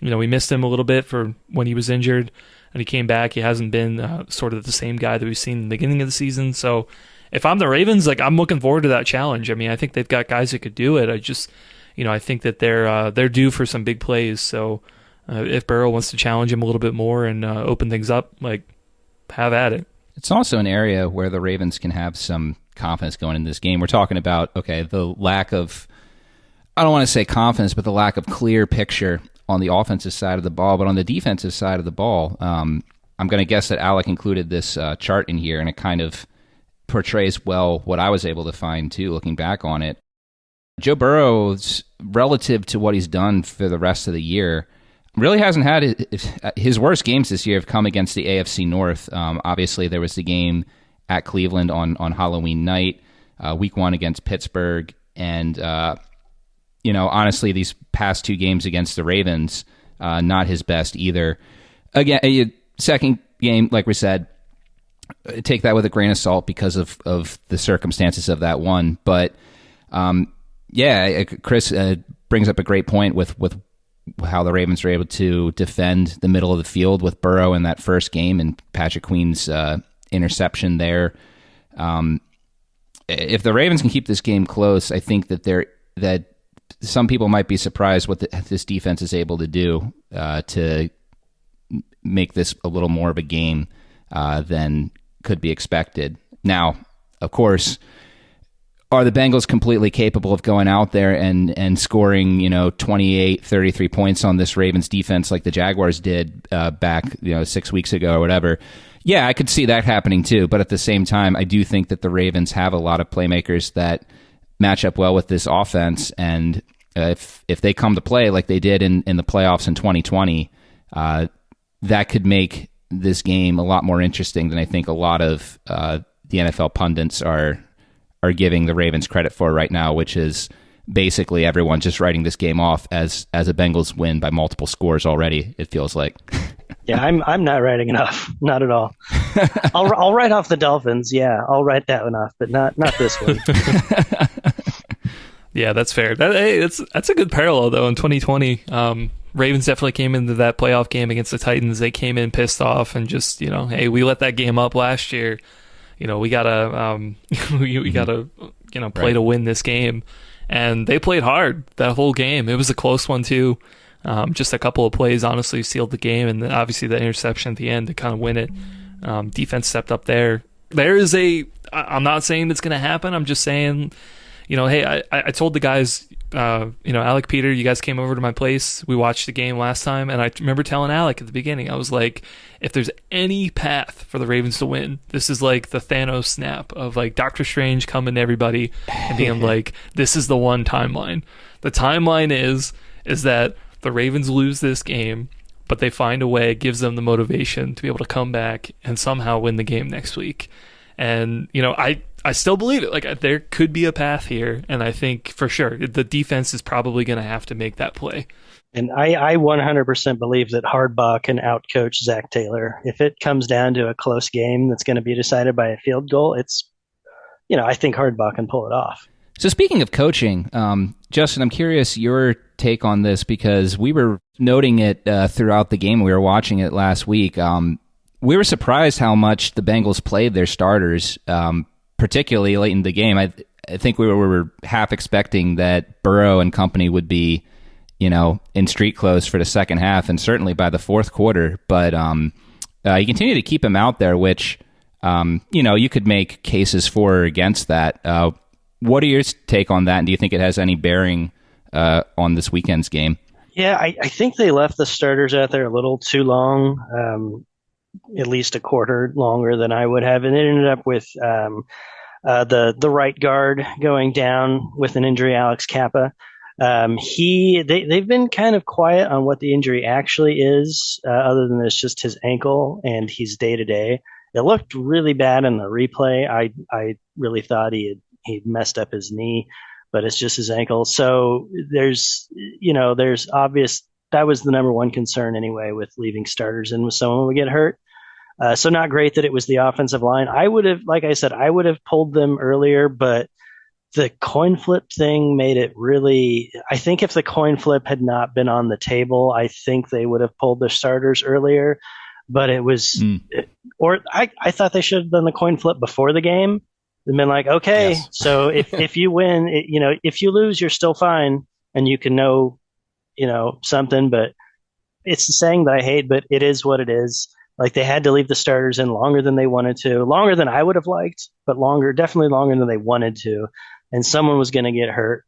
we missed him a little bit for when he was injured, and he came back. He hasn't been sort of the same guy that we've seen in the beginning of the season. So if I'm the Ravens, like I'm looking forward to that challenge. I mean, I think they've got guys that could do it. I just, I think that they're due for some big plays. So if Burrow wants to challenge him a little bit more and open things up, like have at it. It's also an area where the Ravens can have some confidence going into this game. We're talking about, the lack of, I don't want to say confidence, but the lack of clear picture on the offensive side of the ball. But on the defensive side of the ball, I'm going to guess that Alec included this chart in here, and it kind of portrays well what I was able to find too, looking back on it. Joe Burrow's, relative to what he's done for the rest of the year, really hasn't had his worst games this year have come against the AFC North. Obviously, there was the game at Cleveland on Halloween night, week 1 against Pittsburgh, and honestly, these past 2 games against the Ravens, not his best either. Again, second game, like we said, take that with a grain of salt because of the circumstances of that one. But Chris brings up a great point with how the Ravens were able to defend the middle of the field with Burrow in that first game and Patrick Queen's interception there. If the Ravens can keep this game close, I think that some people might be surprised what this defense is able to do to make this a little more of a game than could be expected. Now, of course, are the Bengals completely capable of going out there and scoring, 28, 33 points on this Ravens defense like the Jaguars did back, 6 weeks ago or whatever? Yeah, I could see that happening too. But at the same time, I do think that the Ravens have a lot of playmakers that match up well with this offense. And if they come to play like they did in the playoffs in 2020, that could make this game a lot more interesting than I think a lot of the NFL pundits are giving the Ravens credit for right now, which is basically everyone just writing this game off as a Bengals win by multiple scores already, it feels like. Yeah, I'm not writing it off. Not at all. I'll write off the Dolphins. Yeah, I'll write that one off, but not this one. Yeah, that's fair. That's a good parallel though. In 2020, Ravens definitely came into that playoff game against the Titans. They came in pissed off and just, hey, we let that game up last year. We gotta we gotta play to win this game, and they played hard that whole game. It was a close one too. Just a couple of plays honestly sealed the game, and then obviously the interception at the end to kind of win it. Defense stepped up there. I'm not saying it's gonna happen. I'm just saying, hey, I told the guys, Alec, Peter, you guys came over to my place. We watched the game last time, and I remember telling Alec at the beginning, I was like, if there's any path for the Ravens to win, this is like the Thanos snap of like Doctor Strange coming to everybody and being like, this is the one timeline. The timeline is that the Ravens lose this game, but they find a way, it gives them the motivation to be able to come back and somehow win the game next week. And, I I still believe it. Like, there could be a path here, and I think for sure the defense is probably going to have to make that play. And I 100% believe that Harbaugh can outcoach Zach Taylor. If it comes down to a close game that's going to be decided by a field goal, I think Harbaugh can pull it off. So speaking of coaching, Justin, I'm curious your take on this because we were noting it throughout the game. We were watching it last week. We were surprised how much the Bengals played their starters, particularly late in the game. I think we were half expecting that Burrow and company would be, in street clothes for the second half and certainly by the fourth quarter. But you continue to keep him out there, which, you could make cases for or against that. What are your take on that? And do you think it has any bearing on this weekend's game? Yeah, I think they left the starters out there a little too long, at least a quarter longer than I would have. And it ended up with the right guard going down with an injury, Alex Kappa. They've been kind of quiet on what the injury actually is, other than it's just his ankle and he's day to day. It looked really bad in the replay. I really thought he'd messed up his knee, but it's just his ankle. So there's obvious, that was the number one concern anyway with leaving starters in with someone who would get hurt. So not great that it was the offensive line. I would have pulled them earlier, but the coin flip thing made it really, I think if the coin flip had not been on the table, I think they would have pulled their starters earlier, but it was, I thought they should have done the coin flip before the game and been like, okay, yes. So if you win, if you lose, you're still fine and you can know something, but it's the saying that I hate, but it is what it is. Like they had to leave the starters in longer than they wanted to, longer than I would have liked, but definitely longer than they wanted to. And someone was going to get hurt,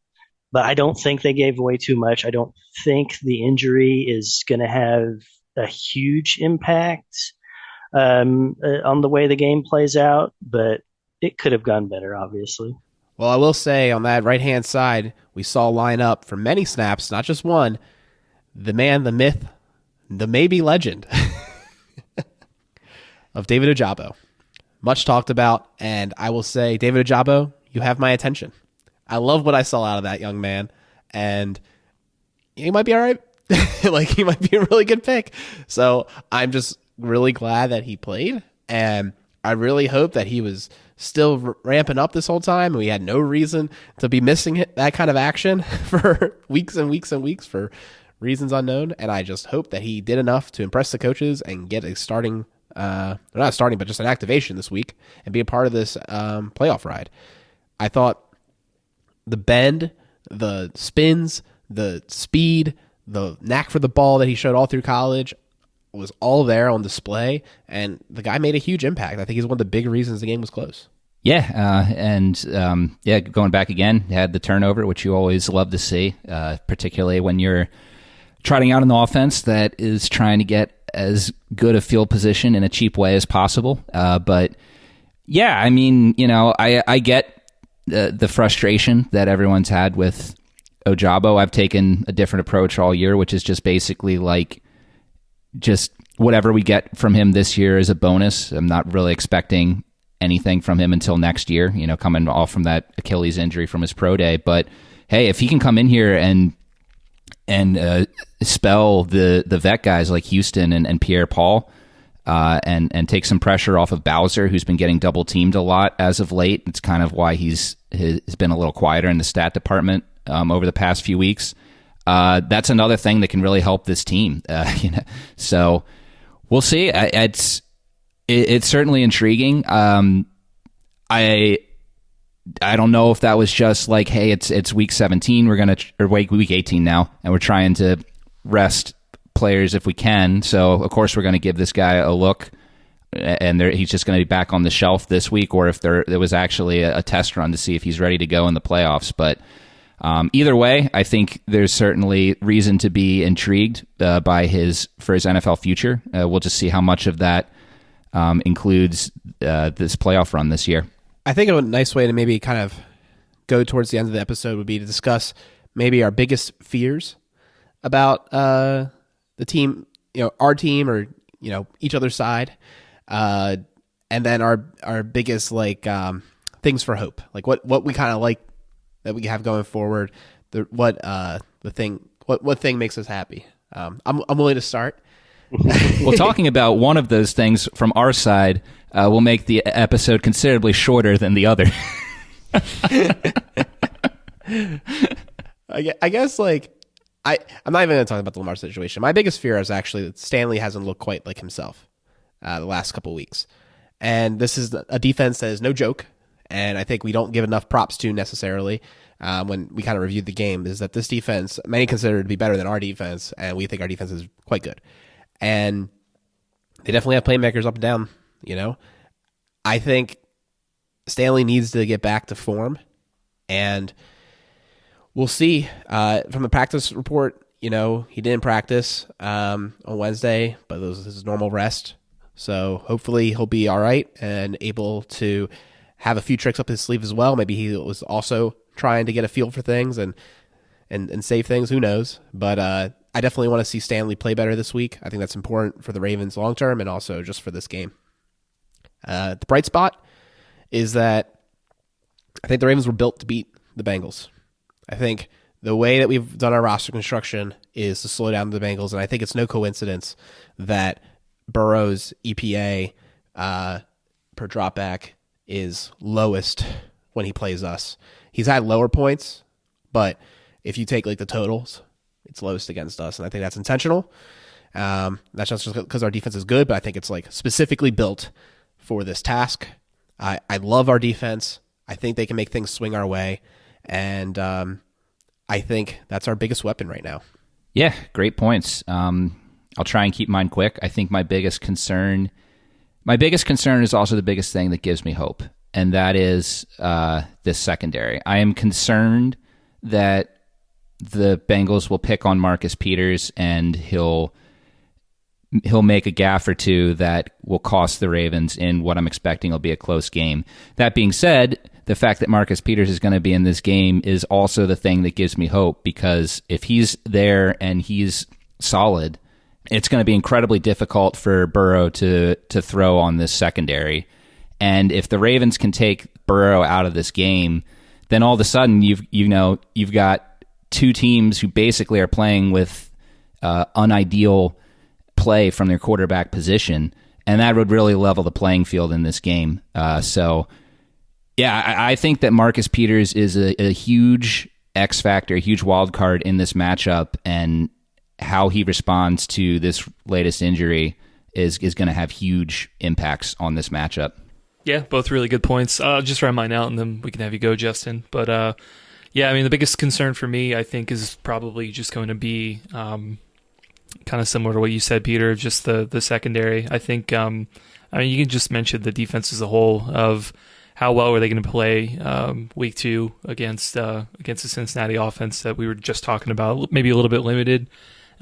but I don't think they gave away too much. I don't think the injury is going to have a huge impact on the way the game plays out, but it could have gone better, obviously. Well, I will say on that right-hand side, we saw line up for many snaps, not just one, the man, the myth, the maybe legend of David Ojabo. Much talked about, and I will say, David Ojabo, you have my attention. I love what I saw out of that young man, and he might be all right. He might be a really good pick. So I'm just really glad that he played, and I really hope that he was still ramping up this whole time. We had no reason to be missing that kind of action for weeks and weeks and weeks for reasons unknown, and I just hope that he did enough to impress the coaches and get a starting not starting, but just an activation this week and be a part of this playoff ride. I thought the bend, the spins, the speed, the knack for the ball that he showed all through college was all there on display, and the guy made a huge impact. I think he's one of the big reasons the game was close. Yeah, going back again, had the turnover, which you always love to see, particularly when you're trotting out an offense that is trying to get as good a field position in a cheap way as possible. But yeah, I mean, I get the frustration that everyone's had with Ojabo. I've taken a different approach all year, which is just basically just whatever we get from him this year is a bonus. I'm not really expecting anything from him until next year, coming off from that Achilles injury from his pro day. But hey, if he can come in here and spell the vet guys like Houston and Pierre-Paul and take some pressure off of Bowser, who's been getting double teamed a lot as of late. It's kind of why he's been a little quieter in the stat department over the past few weeks. That's another thing that can really help this team. So we'll see. It's certainly intriguing. I don't know if that was just like, hey, it's week 17, or week 18 now, and we're trying to rest players if we can. So of course we're going to give this guy a look, and he's just going to be back on the shelf this week, or if there was actually a test run to see if he's ready to go in the playoffs. But either way, I think there's certainly reason to be intrigued for his NFL future. We'll just see how much of that includes this playoff run this year. I think a nice way to maybe kind of go towards the end of the episode would be to discuss maybe our biggest fears about the team, our team or, each other's side. And then our biggest things for hope, like what we kind of like that we have going forward. What thing makes us happy. I'm willing to start. Well, talking about one of those things from our side will make the episode considerably shorter than the other. I guess like I'm not even going to talk about the Lamar situation. My biggest fear is actually that Stanley hasn't looked quite like himself the last couple of weeks, and this is a defense that is no joke. And I think we don't give enough props to necessarily when we kind of reviewed the game, is that this defense, many consider to be better than our defense, and we think our defense is quite good. And they definitely have playmakers up and down, you know. I think Stanley needs to get back to form, and we'll see. From the practice report, you know, he didn't practice on Wednesday, but it was his normal rest. So hopefully he'll be all right and able to have a few tricks up his sleeve as well. Maybe he was also trying to get a feel for things and save things. Who knows? But I definitely want to see Stanley play better this week. I think that's important for the Ravens long term and also just for this game. The bright spot is that I think the Ravens were built to beat the Bengals. I think the way that we've done our roster construction is to slow down the Bengals, and I think it's no coincidence that Burrow's EPA per dropback is lowest when he plays us. He's had lower points, but if you take like the totals, it's lowest against us, and I think that's intentional. That's just because our defense is good, but I think it's like specifically built for this task. I love our defense. I think they can make things swing our way, and I think that's our biggest weapon right now. Yeah, great points. I'll try and keep mine quick. I think my biggest concern is also the biggest thing that gives me hope, and that is this secondary. I am concerned that the Bengals will pick on Marcus Peters, and he'll make a gaffe or two that will cost the Ravens in what I'm expecting will be a close game. That being said, the fact that Marcus Peters is going to be in this game is also the thing that gives me hope, because if he's there and he's solid, it's going to be incredibly difficult for Burrow to throw on this secondary. And if the Ravens can take Burrow out of this game, then all of a sudden you've got two teams who basically are playing with unideal play from their quarterback position, and that would really level the playing field in this game. I think that Marcus Peters is a huge X factor, a huge wild card in this matchup, and how he responds to this latest injury is going to have huge impacts on this matchup. Yeah, both really good points. I'll just write mine out, and then we can have you go, Justin. But the biggest concern for me, I think, is probably just going to be kind of similar to what you said, Peter, just the secondary. I think, you can just mention the defense as a whole of how well are they going to play week 2 against the Cincinnati offense that we were just talking about, maybe a little bit limited.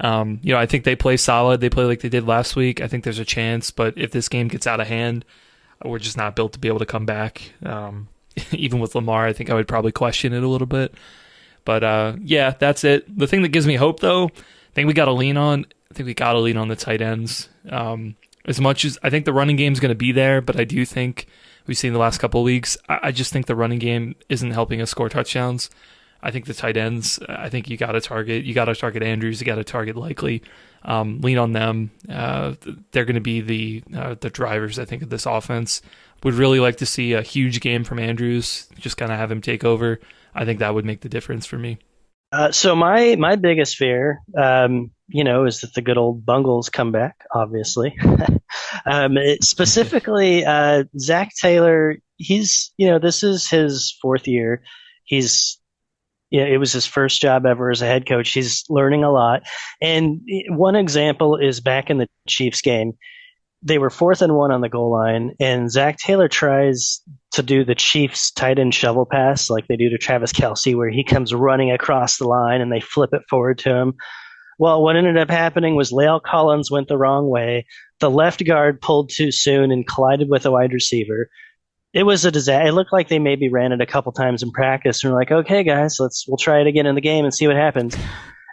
I think they play solid. They play like they did last week. I think there's a chance, but if this game gets out of hand, we're just not built to be able to come back. Even with Lamar, I think I would probably question it a little bit. But that's it. The thing that gives me hope, though, I think we got to lean on the tight ends. As much as I think the running game is going to be there, but I do think we've seen the last couple of weeks, I just think the running game isn't helping us score touchdowns. I think the tight ends, I think you got to target Andrews, you got to target Likely, lean on them. They're going to be the drivers, I think, of this offense. Would really like to see a huge game from Andrews, just kind of have him take over. I think that would make the difference for me. So my biggest fear, is that the good old Bengals come back, obviously. Specifically, Zach Taylor, this is his 4th year. It was his first job ever as a head coach. He's learning a lot. And one example is back in the Chiefs game. They were 4th and 1 on the goal line, and Zach Taylor tries to do the Chiefs tight end shovel pass like they do to Travis Kelce, where he comes running across the line and they flip it forward to him. Well, what ended up happening was La'el Collins went the wrong way. The left guard pulled too soon and collided with a wide receiver. It was a disaster. It looked like they maybe ran it a couple times in practice and were like, okay, guys, we'll try it again in the game and see what happens.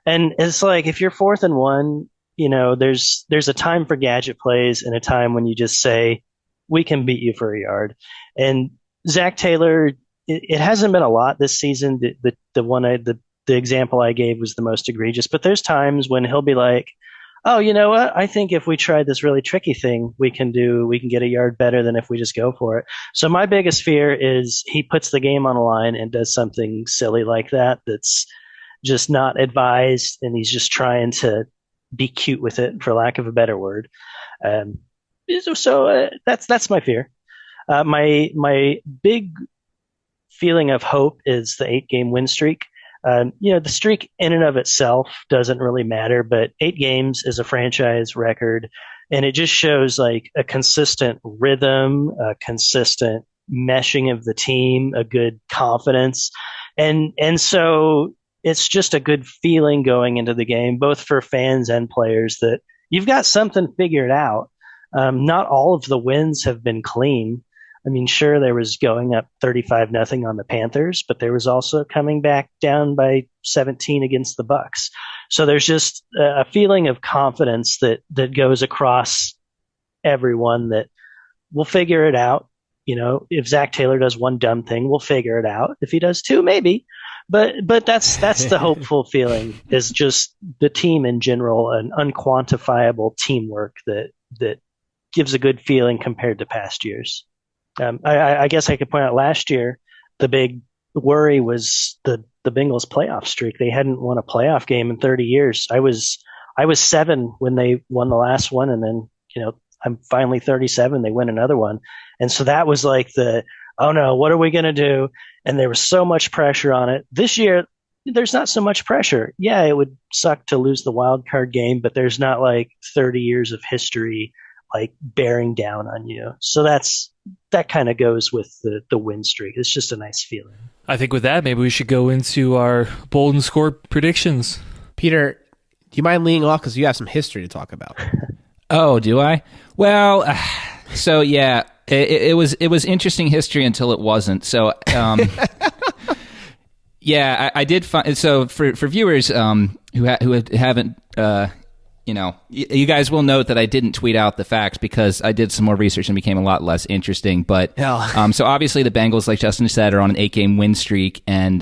And it's like, if you're 4th and 1, there's a time for gadget plays and a time when you just say, we can beat you for a yard. And Zach Taylor, it hasn't been a lot this season. The example I gave was the most egregious, but there's times when he'll be like, "Oh, you know what? I think if we try this really tricky thing, we can get a yard better than if we just go for it." So my biggest fear is he puts the game on the line and does something silly like that that's just not advised, and he's just trying to be cute with it, for lack of a better word. Um, that's my fear. My big feeling of hope is the 8 game win streak. The streak in and of itself doesn't really matter, but 8 games is a franchise record, and it just shows like a consistent rhythm, a consistent meshing of the team, a good confidence, and so it's just a good feeling going into the game, both for fans and players, that you've got something figured out. Not all of the wins have been clean. I mean, sure, there was going up 35-0 on the Panthers, but there was also coming back down by 17 against the Bucks. So there's just a feeling of confidence that goes across everyone that we'll figure it out. If Zach Taylor does one dumb thing, we'll figure it out. If he does two, maybe. But that's the hopeful feeling, is just the team in general, an unquantifiable teamwork that gives a good feeling compared to past years. I guess I could point out last year, the big worry was the Bengals playoff streak. They hadn't won a playoff game in 30 years. I was 7 when they won the last one, and then I'm finally 37. They win another one, and so that was like oh no, what are we gonna do? And there was so much pressure on it. This year, there's not so much pressure. Yeah, it would suck to lose the wild card game, but there's not like 30 years of history like bearing down on you. So that kind of goes with the win streak. It's just a nice feeling. I think with that, maybe we should go into our bold and score predictions. Peter, do you mind leading off, because you have some history to talk about? Oh, do I? Well, so yeah, it was interesting history until it wasn't. So yeah, I did find, so for viewers who haven't you guys will note that I didn't tweet out the facts, because I did some more research and became a lot less interesting. But so obviously the Bengals, like Justin said, are on an 8-game win streak, and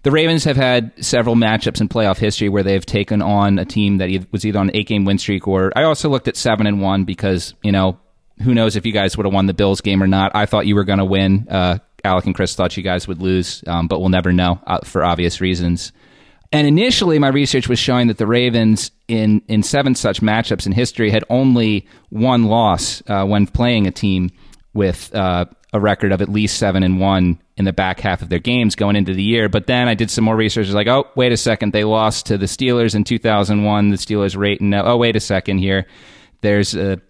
the Ravens have had several matchups in playoff history where they've taken on a team that was either on an 8-game win streak, or I also looked at 7-1, because who knows if you guys would have won the Bills game or not. I thought you were going to win. Alec and Chris thought you guys would lose, but we'll never know for obvious reasons. And initially, my research was showing that the Ravens, in 7 such matchups in history, had only one loss when playing a team with a record of at least 7-1 in the back half of their games going into the year. But then I did some more research. I was like, oh, wait a second. They lost to the Steelers in 2001. The Steelers were 8-0. Oh, wait a second here. There's a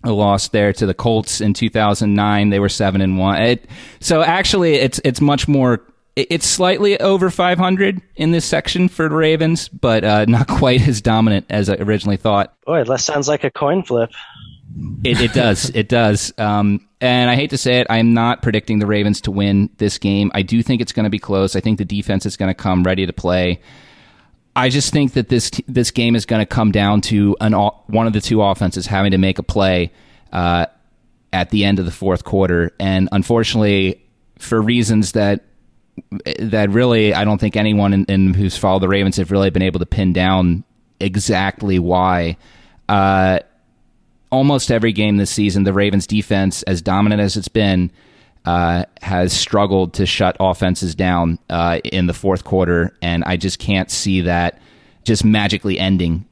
loss there to the Colts in 2009. They were 7-1. So actually, it's much more. It's slightly over 500 in this section for the Ravens, but not quite as dominant as I originally thought. Boy, that sounds like a coin flip. It does. It does. And I hate to say it, I am not predicting the Ravens to win this game. I do think it's going to be close. I think the defense is going to come ready to play. I just think that this game is going to come down to one of the two offenses having to make a play at the end of the fourth quarter. And unfortunately, for reasons that really I don't think anyone who's followed the Ravens have really been able to pin down exactly why. Almost every game this season, the Ravens defense, as dominant as it's been, has struggled to shut offenses down in the fourth quarter, and I just can't see that just magically ending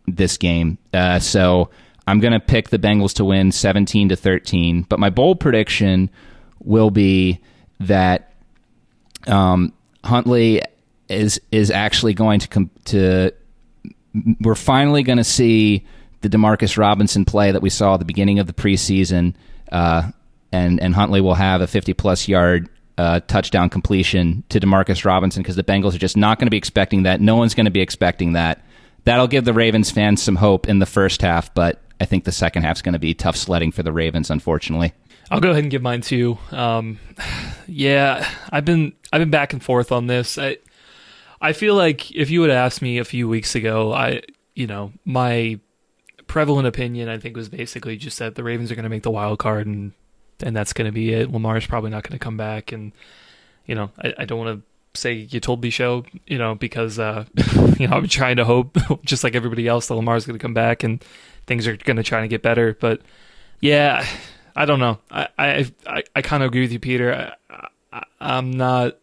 this game. So I'm going to pick the Bengals to win 17-13, but my bold prediction will be that Huntley is actually going to we're finally going to see the Demarcus Robinson play that we saw at the beginning of the preseason, and Huntley will have a 50-plus yard touchdown completion to Demarcus Robinson, because the Bengals are just not going to be expecting that. No one's going to be expecting that. That'll give the Ravens fans some hope in the first half, but I think the second half is going to be tough sledding for the Ravens, unfortunately. I'll go ahead and give mine too. Yeah, I've been back and forth on this. I feel like if you had asked me a few weeks ago, my prevalent opinion, I think, was basically just that the Ravens are going to make the wild card, and that's going to be it. Lamar's probably not going to come back, and I don't want to say you told me so, because I'm trying to hope, just like everybody else, that Lamar's going to come back and things are going to try to get better. But yeah, I don't know. I kind of agree with you, Peter. I'm not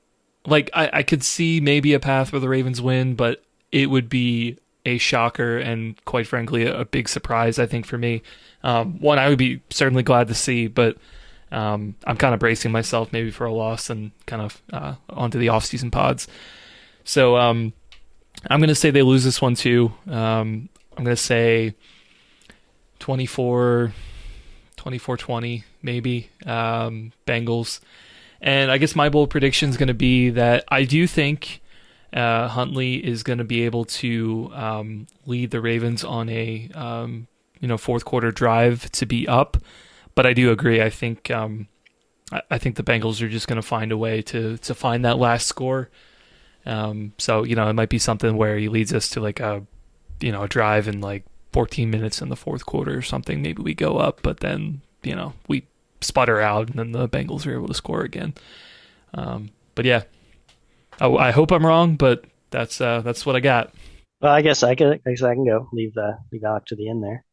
like I could see maybe a path where the Ravens win, but it would be a shocker and, quite frankly, a big surprise, I think, for me. One I would be certainly glad to see, but I'm kind of bracing myself maybe for a loss and kind of onto the off-season pods. So I'm going to say they lose this one too. I'm going to say 24-20 maybe, Bengals. And I guess my bold prediction is going to be that I do think Huntley is going to be able to lead the Ravens on a fourth quarter drive to be up. But I do agree. I think the Bengals are just going to find a way to find that last score. So it might be something where he leads us to like a drive in like 14 minutes in the fourth quarter or something. Maybe we go up, but then we sputter out, and then the Bengals are able to score again. But yeah, I hope I'm wrong, but that's what I got. Well, I guess I can go leave Alec to the end there.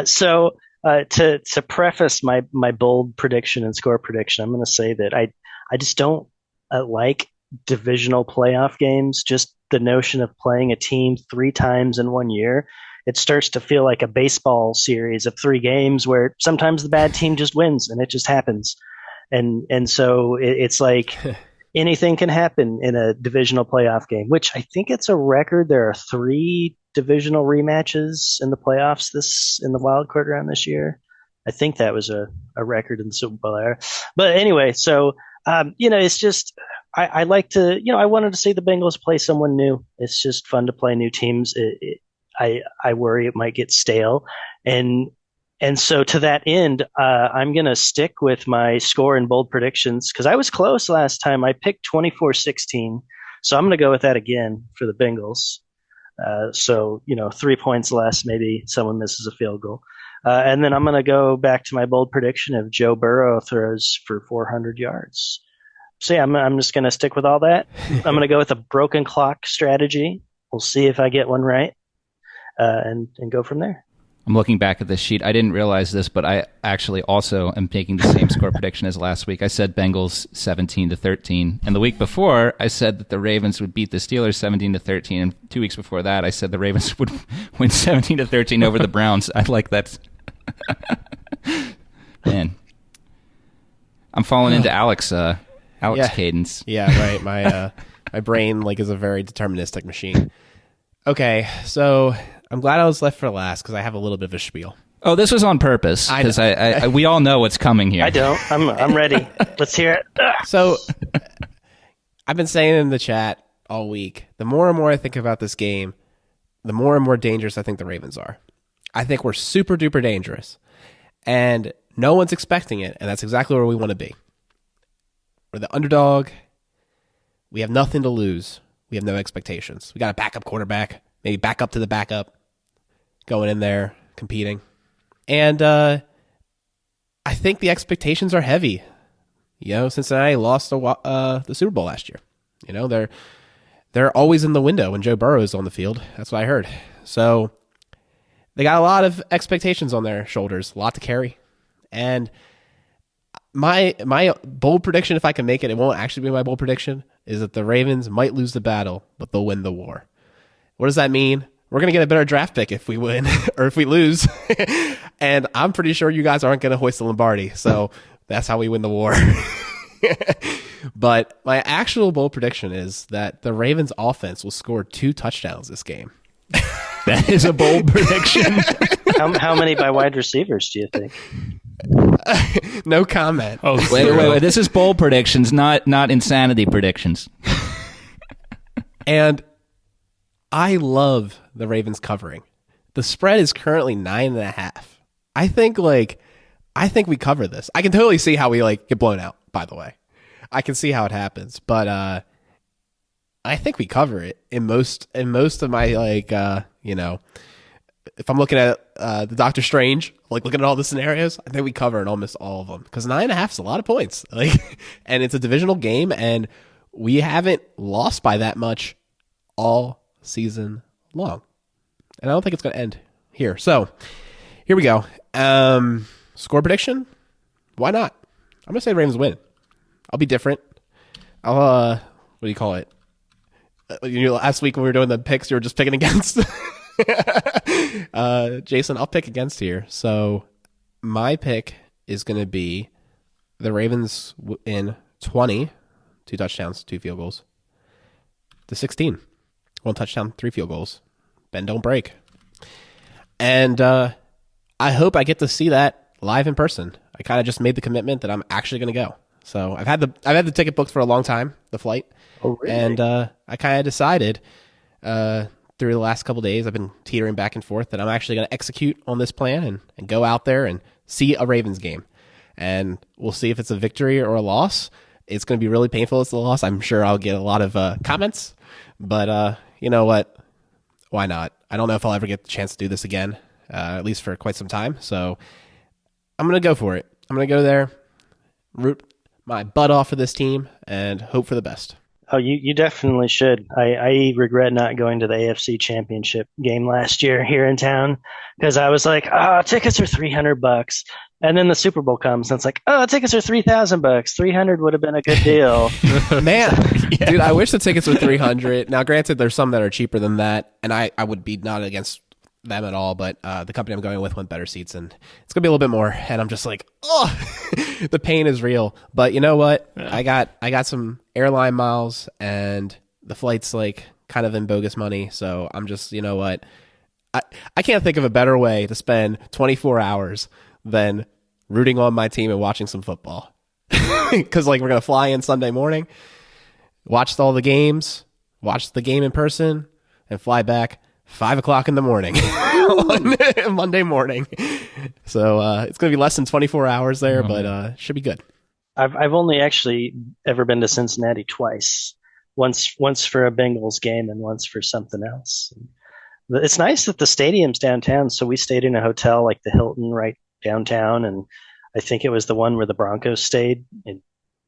So to preface my bold prediction and score prediction, I'm going to say that I just don't like divisional playoff games. Just the notion of playing a team 3 times in 1 year. It starts to feel like a baseball series of 3 games where sometimes the bad team just wins, and it just happens. And so it's like anything can happen in a divisional playoff game, which I think it's a record. There are 3 divisional rematches in the playoffs in the Wildcard round this year. I think that was a record in the Super Bowl era. But anyway, so it's just I like to I wanted to see the Bengals play someone new. It's just fun to play new teams. I worry it might get stale. And so to that end, I'm going to stick with my score and bold predictions because I was close last time. I picked 24-16. So I'm going to go with that again for the Bengals. So 3 points less, maybe someone misses a field goal. And then I'm going to go back to my bold prediction of Joe Burrow throws for 400 yards. So yeah, I'm just going to stick with all that. I'm going to go with a broken clock strategy. We'll see if I get one right. And go from there. I'm looking back at this sheet. I didn't realize this, but I actually also am taking the same score prediction as last week. I said Bengals 17-13, and the week before I said that the Ravens would beat the Steelers 17-13, and 2 weeks before that I said the Ravens would win 17-13 over the Browns. I like that. Man, I'm falling into Alex cadence. Yeah, right. My brain is a very deterministic machine. Okay, so I'm glad I was left for last because I have a little bit of a spiel. Oh, this was on purpose because we all know what's coming here. I don't. I'm ready. Let's hear it. So I've been saying in the chat all week, the more and more I think about this game, the more and more dangerous I think the Ravens are. I think we're super duper dangerous, and no one's expecting it, and that's exactly where we want to be. We're the underdog. We have nothing to lose. We have no expectations. We got a backup quarterback, maybe back up to the backup, going in there, competing. And I think the expectations are heavy. Cincinnati lost the Super Bowl last year. They're always in the window when Joe Burrow is on the field. That's what I heard. So they got a lot of expectations on their shoulders, a lot to carry. And my bold prediction, if I can make it, it won't actually be my bold prediction, is that the Ravens might lose the battle, but they'll win the war. What does that mean? We're going to get a better draft pick if we win or if we lose. And I'm pretty sure you guys aren't going to hoist the Lombardi. So that's how we win the war. But my actual bold prediction is that the Ravens offense will score 2 touchdowns this game. That is a bold prediction. How many by wide receivers do you think? No comment. Oh, wait. This is bold predictions, not insanity predictions. And I love the Ravens covering. The spread is currently 9.5. I think we cover this. I can totally see how we get blown out, by the way. I can see how it happens, but I think we cover it in most of my if I'm looking at the Doctor Strange, like looking at all the scenarios, I think we covered almost all of them because 9.5 is a lot of points. Like, and it's a divisional game, and we haven't lost by that much all season long. And I don't think it's going to end here. So here we go. Score prediction? Why not? I'm going to say the Ravens win. I'll be different. I'll, what do you call it? Last week when we were doing the picks, you were just picking against. Jason, I'll pick against here. So my pick is going to be the Ravens in 20, 2 touchdowns, 2 field goals, to 16, 1 touchdown, 3 field goals. Bend don't break. And I hope I get to see that live in person. I kind of just made the commitment that I'm actually going to go. So I've had the ticket booked for a long time, the flight. Oh, really? And I kind of decided through the last couple of days, I've been teetering back and forth that I'm actually going to execute on this plan and go out there and see a Ravens game. And we'll see if it's a victory or a loss. It's going to be really painful if it's a loss. I'm sure I'll get a lot of comments. But you know what? Why not? I don't know if I'll ever get the chance to do this again, at least for quite some time. So I'm going to go for it. I'm going to go there, root my butt off for this team, and hope for the best. Oh, you definitely should. I regret not going to the AFC Championship game last year here in town because I was like, tickets are $300, and then the Super Bowl comes and it's like, tickets are $3,000. $300 would have been a good deal. Man, dude, I wish the tickets were $300. Now, granted, there's some that are cheaper than that, and I would be not against them at all, but the company I'm going with went better seats, and it's gonna be a little bit more. And I'm just like, the pain is real. But you know what? Yeah. I got some airline miles, and the flight's like kind of in bogus money. So I'm just, you know what? I can't think of a better way to spend 24 hours than rooting on my team and watching some football. Because like we're gonna fly in Sunday morning, watch all the games, watch the game in person, and fly back 5 o'clock in the morning on Monday morning. So it's going to be less than 24 hours there, but should be good. I've only actually ever been to Cincinnati twice. Once for a Bengals game and once for something else. It's nice that the stadium's downtown, so we stayed in a hotel like the Hilton right downtown, and I think it was the one where the Broncos stayed, and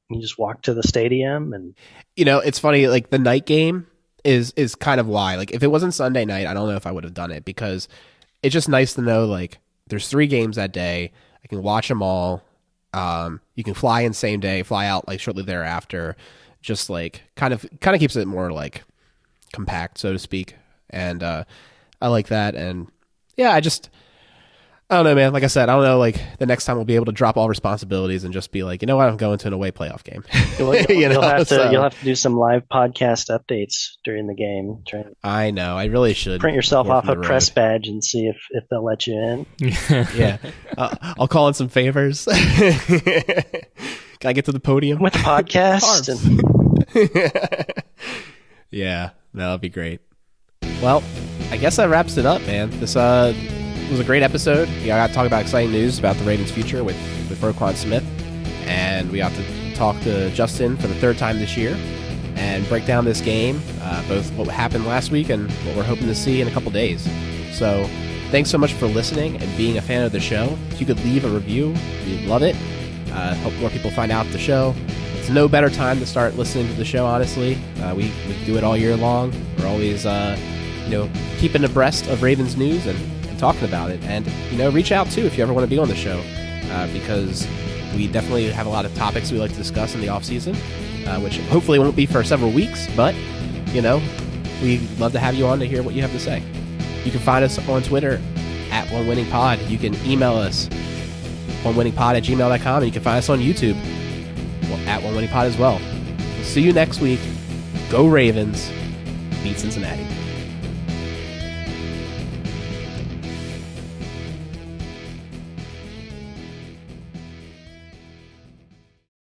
you just walk to the stadium. And you know, it's funny, like the night game is kind of why. Like if it wasn't Sunday night, I don't know if I would have done it, because it's just nice to know like there's 3 games that day. I can watch them all. You can fly in same day, fly out like shortly thereafter. Just like kind of keeps it more like compact, so to speak. And I like that. And yeah, I don't know, man. Like I said, I don't know. Like the next time we'll be able to drop all responsibilities and just be like, you know what, I'm going to an away playoff game. You'll have to do some live podcast updates during the game. I know. I really should print yourself off a press badge and see if they'll let you in. Yeah, I'll call in some favors. Can I get to the podium with the podcast? Yeah, that'll be great. Well, I guess that wraps it up, man. This was a great episode. I got to talk about exciting news about the Ravens' future with Roquan Smith, and we got to talk to Justin for the 3rd time this year and break down this game, both what happened last week and what we're hoping to see in a couple days. So thanks so much for listening and being a fan of the show. If you could leave a review, we'd love it. Help more people find out the show. It's no better time to start listening to the show, honestly. We do it all year long. We're always keeping abreast of Ravens news and talking about it. And reach out too if you ever want to be on the show, because we definitely have a lot of topics we like to discuss in the off season, which hopefully won't be for several weeks, but we'd love to have you on to hear what you have to say. You can find us on Twitter at OneWinningPod. You can email us onewinningpod@gmail.com, and you can find us on YouTube at OneWinningPod as well. We'll see you next week. Go Ravens. Beat Cincinnati.